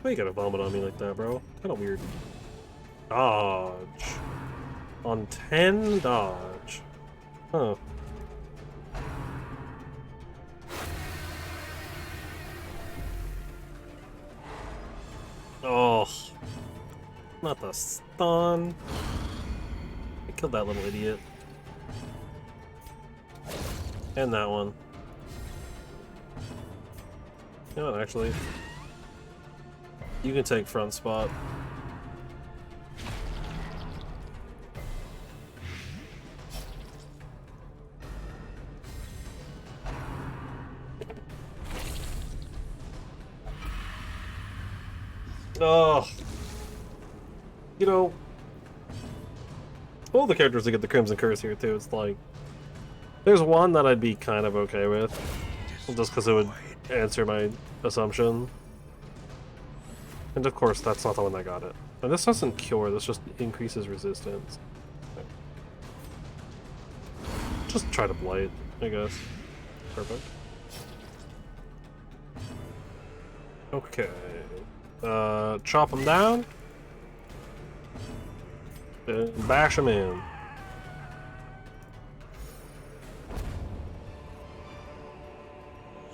Why you gotta vomit on me like that, bro? Kinda weird. Dodge. On 10, dodge. Huh. Oh. Not the stun. I killed that little idiot. And that one. You know what, actually? You can take front spot. Oh. You know, all the characters that get the Crimson Curse here too, it's like, there's one that I'd be kind of okay with, just because it would answer my assumption. And of course, that's not the one that got it. And this doesn't cure, this just increases resistance. Just try to blight, I guess. Perfect. Okay. Chop them down. And bash them in.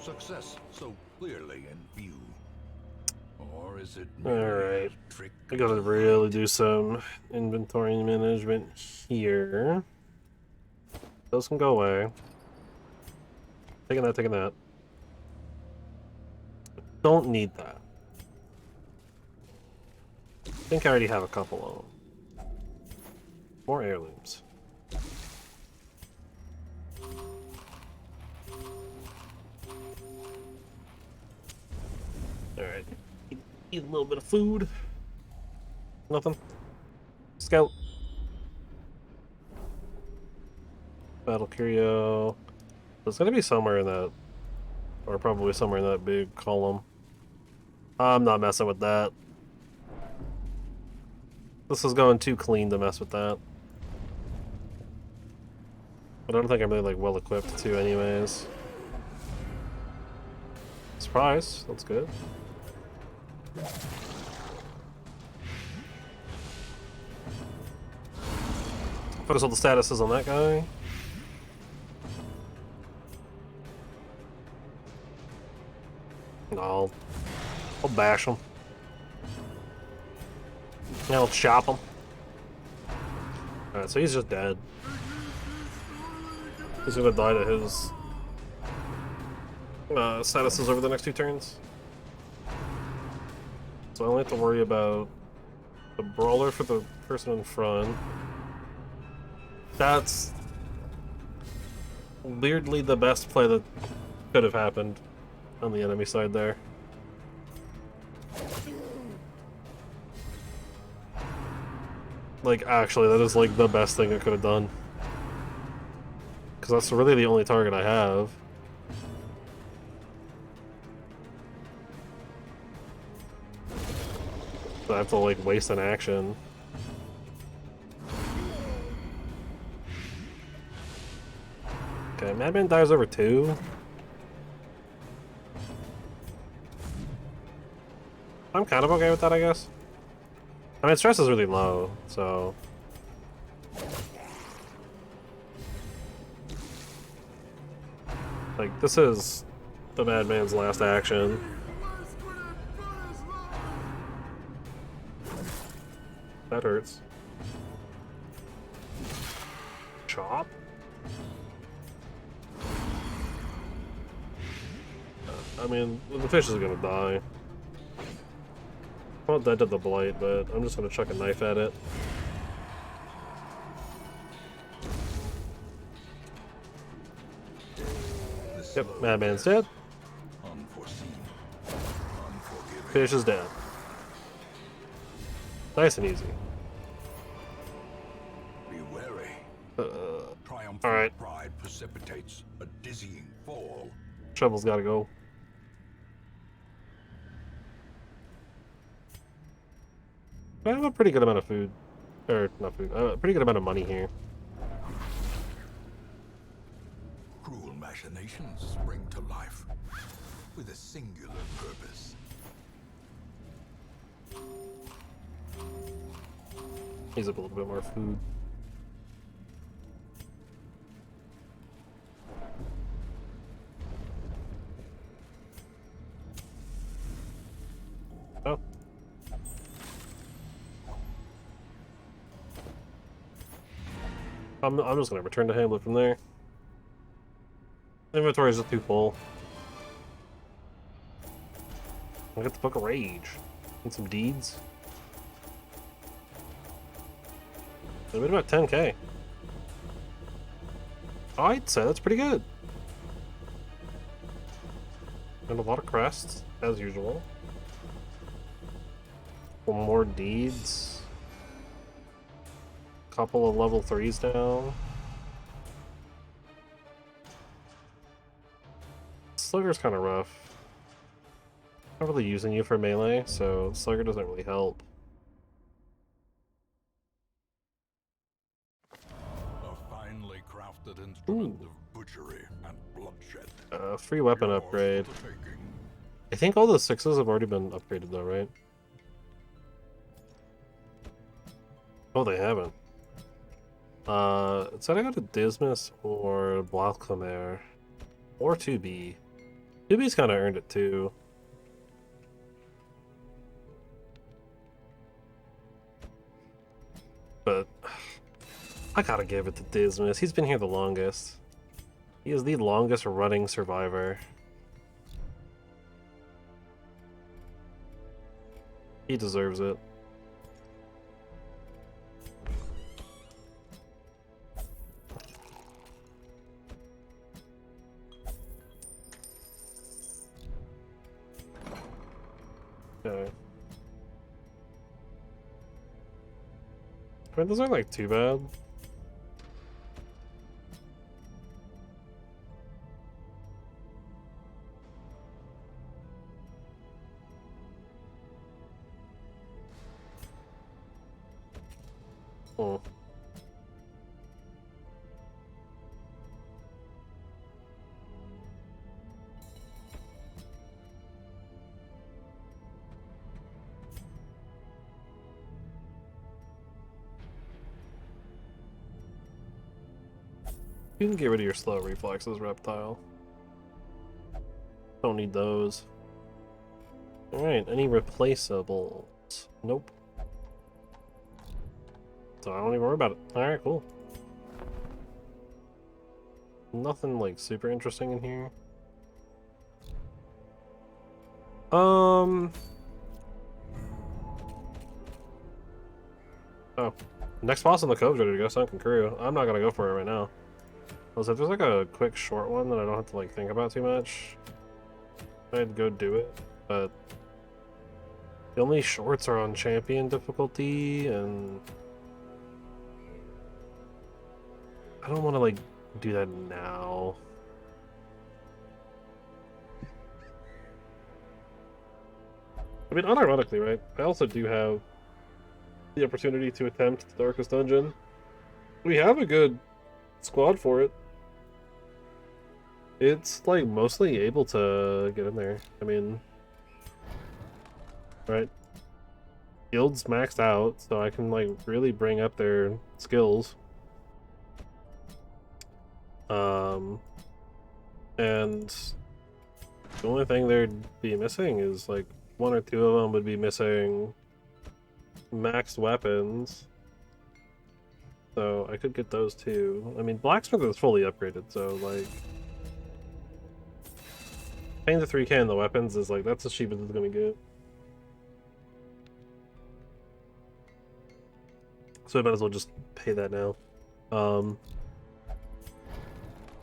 Success so clearly in view. Or is it Alright. I gotta really do some inventory management here. Those can go away. Taking that, taking that. Don't need that. I think I already have a couple of them. More heirlooms. Alright. Eat a little bit of food. Nothing. Scout. Battle curio. It's gonna be somewhere in that, or probably somewhere in that big column. I'm not messing with that. This is going too clean to mess with that. But I don't think I'm really like well equipped to anyways. Surprise, that's good. Focus all the statuses on that guy. I'll bash him. Now let's chop him. Alright, so he's just dead. He's gonna die to his statuses over the next 2 turns. So I only have to worry about the brawler for the person in front. That's weirdly the best play that could have happened on the enemy side there. Like, actually, that is like the best thing I could have done. Because that's really the only target I have. So I have to like waste an action. Okay, Madman dies over 2. I'm kind of okay with that, I guess. I mean, stress is really low, so... Like, this is the Madman's last action. That hurts. Chop? I mean, the fish is gonna die. I'm not dead to the blight, but I'm just gonna chuck a knife at it. Yep, Madman's dead. Fish is dead. Nice and easy. Be wary. Triumphant Alright. pride precipitates a dizzying fall. Shovel's gotta go. I have a pretty good amount of food. Or, not food. A pretty good amount of money here. Cruel machinations spring to life with a singular purpose. Needs up a little bit more food. Oh. I'm just gonna return to Hamlet from there. Inventory is just too full. I'll get the Book of Rage. And some deeds. I made about 10k. I'd say that's pretty good. And a lot of crests, as usual. One more deeds. Couple of level 3s down. Slugger's kind of rough. Not really using you for melee, so Slugger doesn't really help. A finely crafted instrument of butchery and bloodshed. Free weapon upgrade. I think all the 6s have already been upgraded though, right? Oh, they haven't. It said I go to Dismas or Blathcomer. Or 2B. 2B's kind of earned it too. But I gotta give it to Dismas. He's been here the longest. He is the longest running survivor. He deserves it. Okay. I mean, those aren't like too bad. Oh. You can get rid of your slow reflexes, Reptile. Don't need those. Alright, any replaceables? Nope. So I don't even worry about it. Alright, cool. Nothing like super interesting in here. Oh. Next boss in the cove's ready to go, Sunken Crew. I'm not gonna go for it right now. Because if there's like a quick short one that I don't have to like think about too much, I'd go do it. But the only shorts are on champion difficulty, and I don't want to like do that now. I mean, unironically, right? I also do have the opportunity to attempt the Darkest Dungeon. We have a good squad for it. It's like mostly able to get in there. I mean, right? Guild's maxed out, so I can like really bring up their skills. And the only thing they'd be missing is like one or two of them would be missing maxed weapons. So I could get those too. I mean, Blacksmith is fully upgraded, so like paying the 3K in the weapons is like that's as cheap as it's gonna get. So I might as well just pay that now.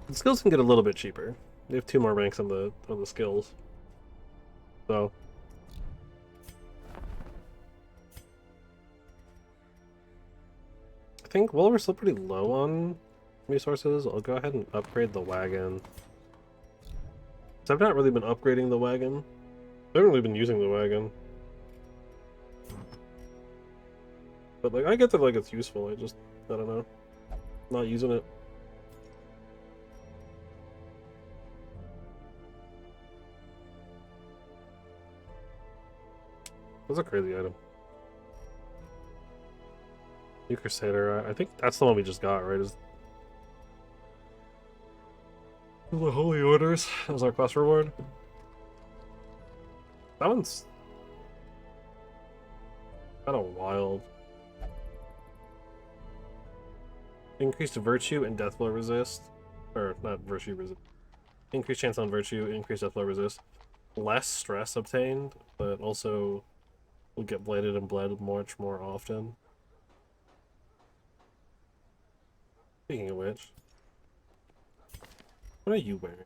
The skills can get a little bit cheaper. They have 2 more ranks on the skills. So I think while we're still pretty low on resources, I'll go ahead and upgrade the wagon. So I've not really been upgrading the wagon. I haven't really been using the wagon. But like I get that like it's useful, I don't know. Not using it. That's a crazy item. New Crusader, I think that's the one we just got, right? Is the Holy Orders as our quest reward. That one's kind of wild. Increased virtue and death blow resist. Or not virtue resist. Increased chance on virtue, increased death blow resist. Less stress obtained, but also will get bladed and bled much more often. Speaking of which, what are you wearing?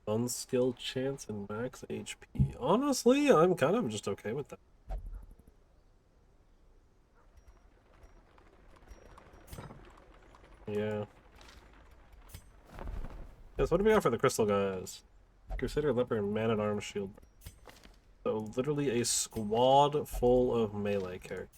Unskilled chance and max HP. Honestly, I'm kind of just okay with that. Yeah. Yes, what do we got for the crystal guys? Crusader, Leopard, Man-at-Arms, Shield. So literally a squad full of melee characters.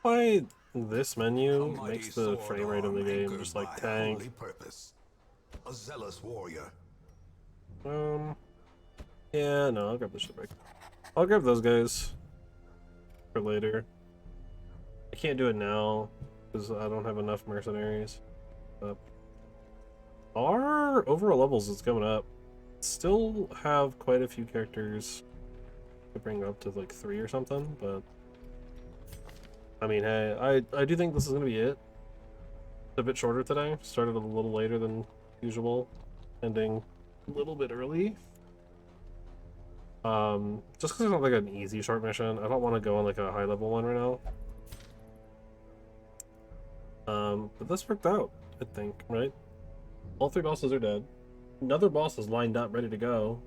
Why this menu makes the frame rate in the game just like tank. A zealous warrior. Yeah, no, I'll grab the shipwreck. I'll grab those guys for later. I can't do it now because I don't have enough mercenaries. But our overall levels is coming up. Still have quite a few characters to bring up to like 3 or something, but I mean, hey, I do think this is gonna be it. It's a bit shorter today. Started a little later than usual, ending a little bit early. Just because it's not like an easy short mission. I don't want to go on like a high level one right now. But this worked out, I think, right? All 3 bosses are dead. Another boss is lined up, ready to go.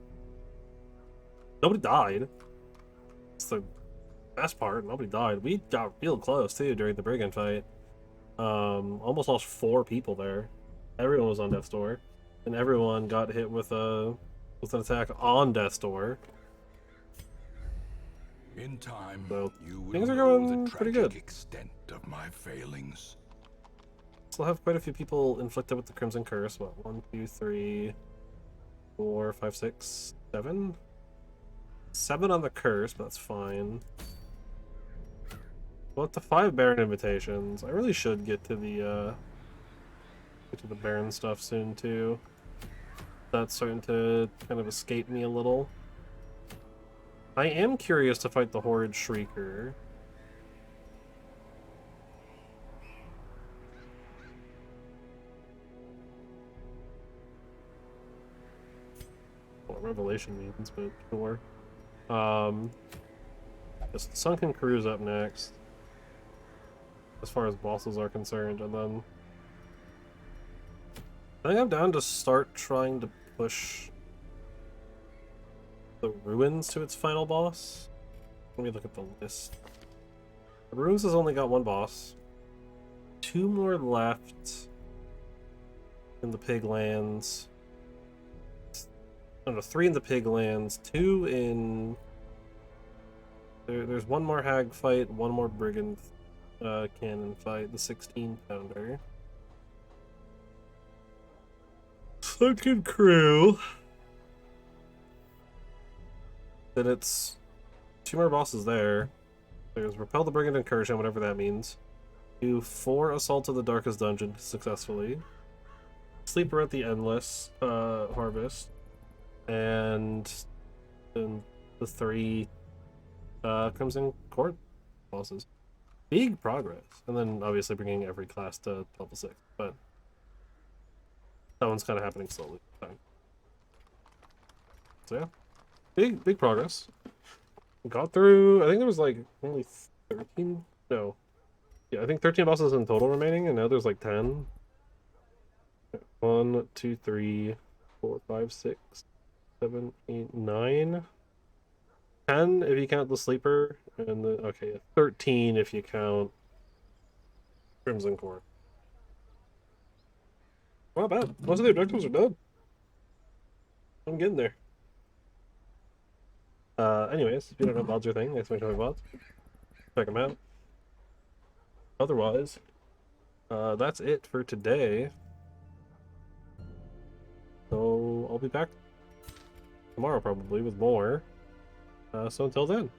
Nobody died. It's the best part. Nobody died. We got real close too during the brigand fight. Almost lost 4 people there. Everyone was on death's door, and everyone got hit with an attack on death's door. In time, So you will things are know going the pretty tragic good. extent of my failings. Still have quite a few people inflicted with the Crimson Curse. What? 1, 2, 3, 4, 5, 6, 7? 7 on the curse, but that's fine. Well, to 5 Baron invitations. I really should get to the Get to the Baron stuff soon too. That's starting to kind of escape me a little. I am curious to fight the Horrid Shrieker. What Revelation means, but sure. Yes, the Sunken Crew's up next, as far as bosses are concerned, and then I think I'm down to start trying to push the Ruins to its final boss. Let me look at the list. The Ruins has only got one boss. 2 more left in the Piglands. Oh no, 3 in the Piglands, 2 in... There's 1 more Hag fight, 1 more Brigand cannon fight, the 16-pounder. Sunken Crew. Then it's 2 more bosses there. There's Repel the Brigand Incursion, whatever that means. Do 4 Assault of the Darkest Dungeon successfully. Sleeper at the Endless Harvest. And then the 3 Crimson Court bosses. Big progress. And then obviously bringing every class to level 6. But that one's kind of happening slowly. So yeah. Big progress. Got through, I think there was like only 13? No. Yeah, I think 13 bosses in total remaining, and now there's like 10. 1, 2, 3, 4, 5, 6, 7, 8, 9. 10 if you count the sleeper, and the, okay, 13 if you count Crimson Core. Not bad. Most of the objectives are done. I'm getting there. Anyways, if you don't know VODs your thing, thanks for showing VODs. Check them out. Otherwise, that's it for today. So I'll be back tomorrow probably with more. So until then.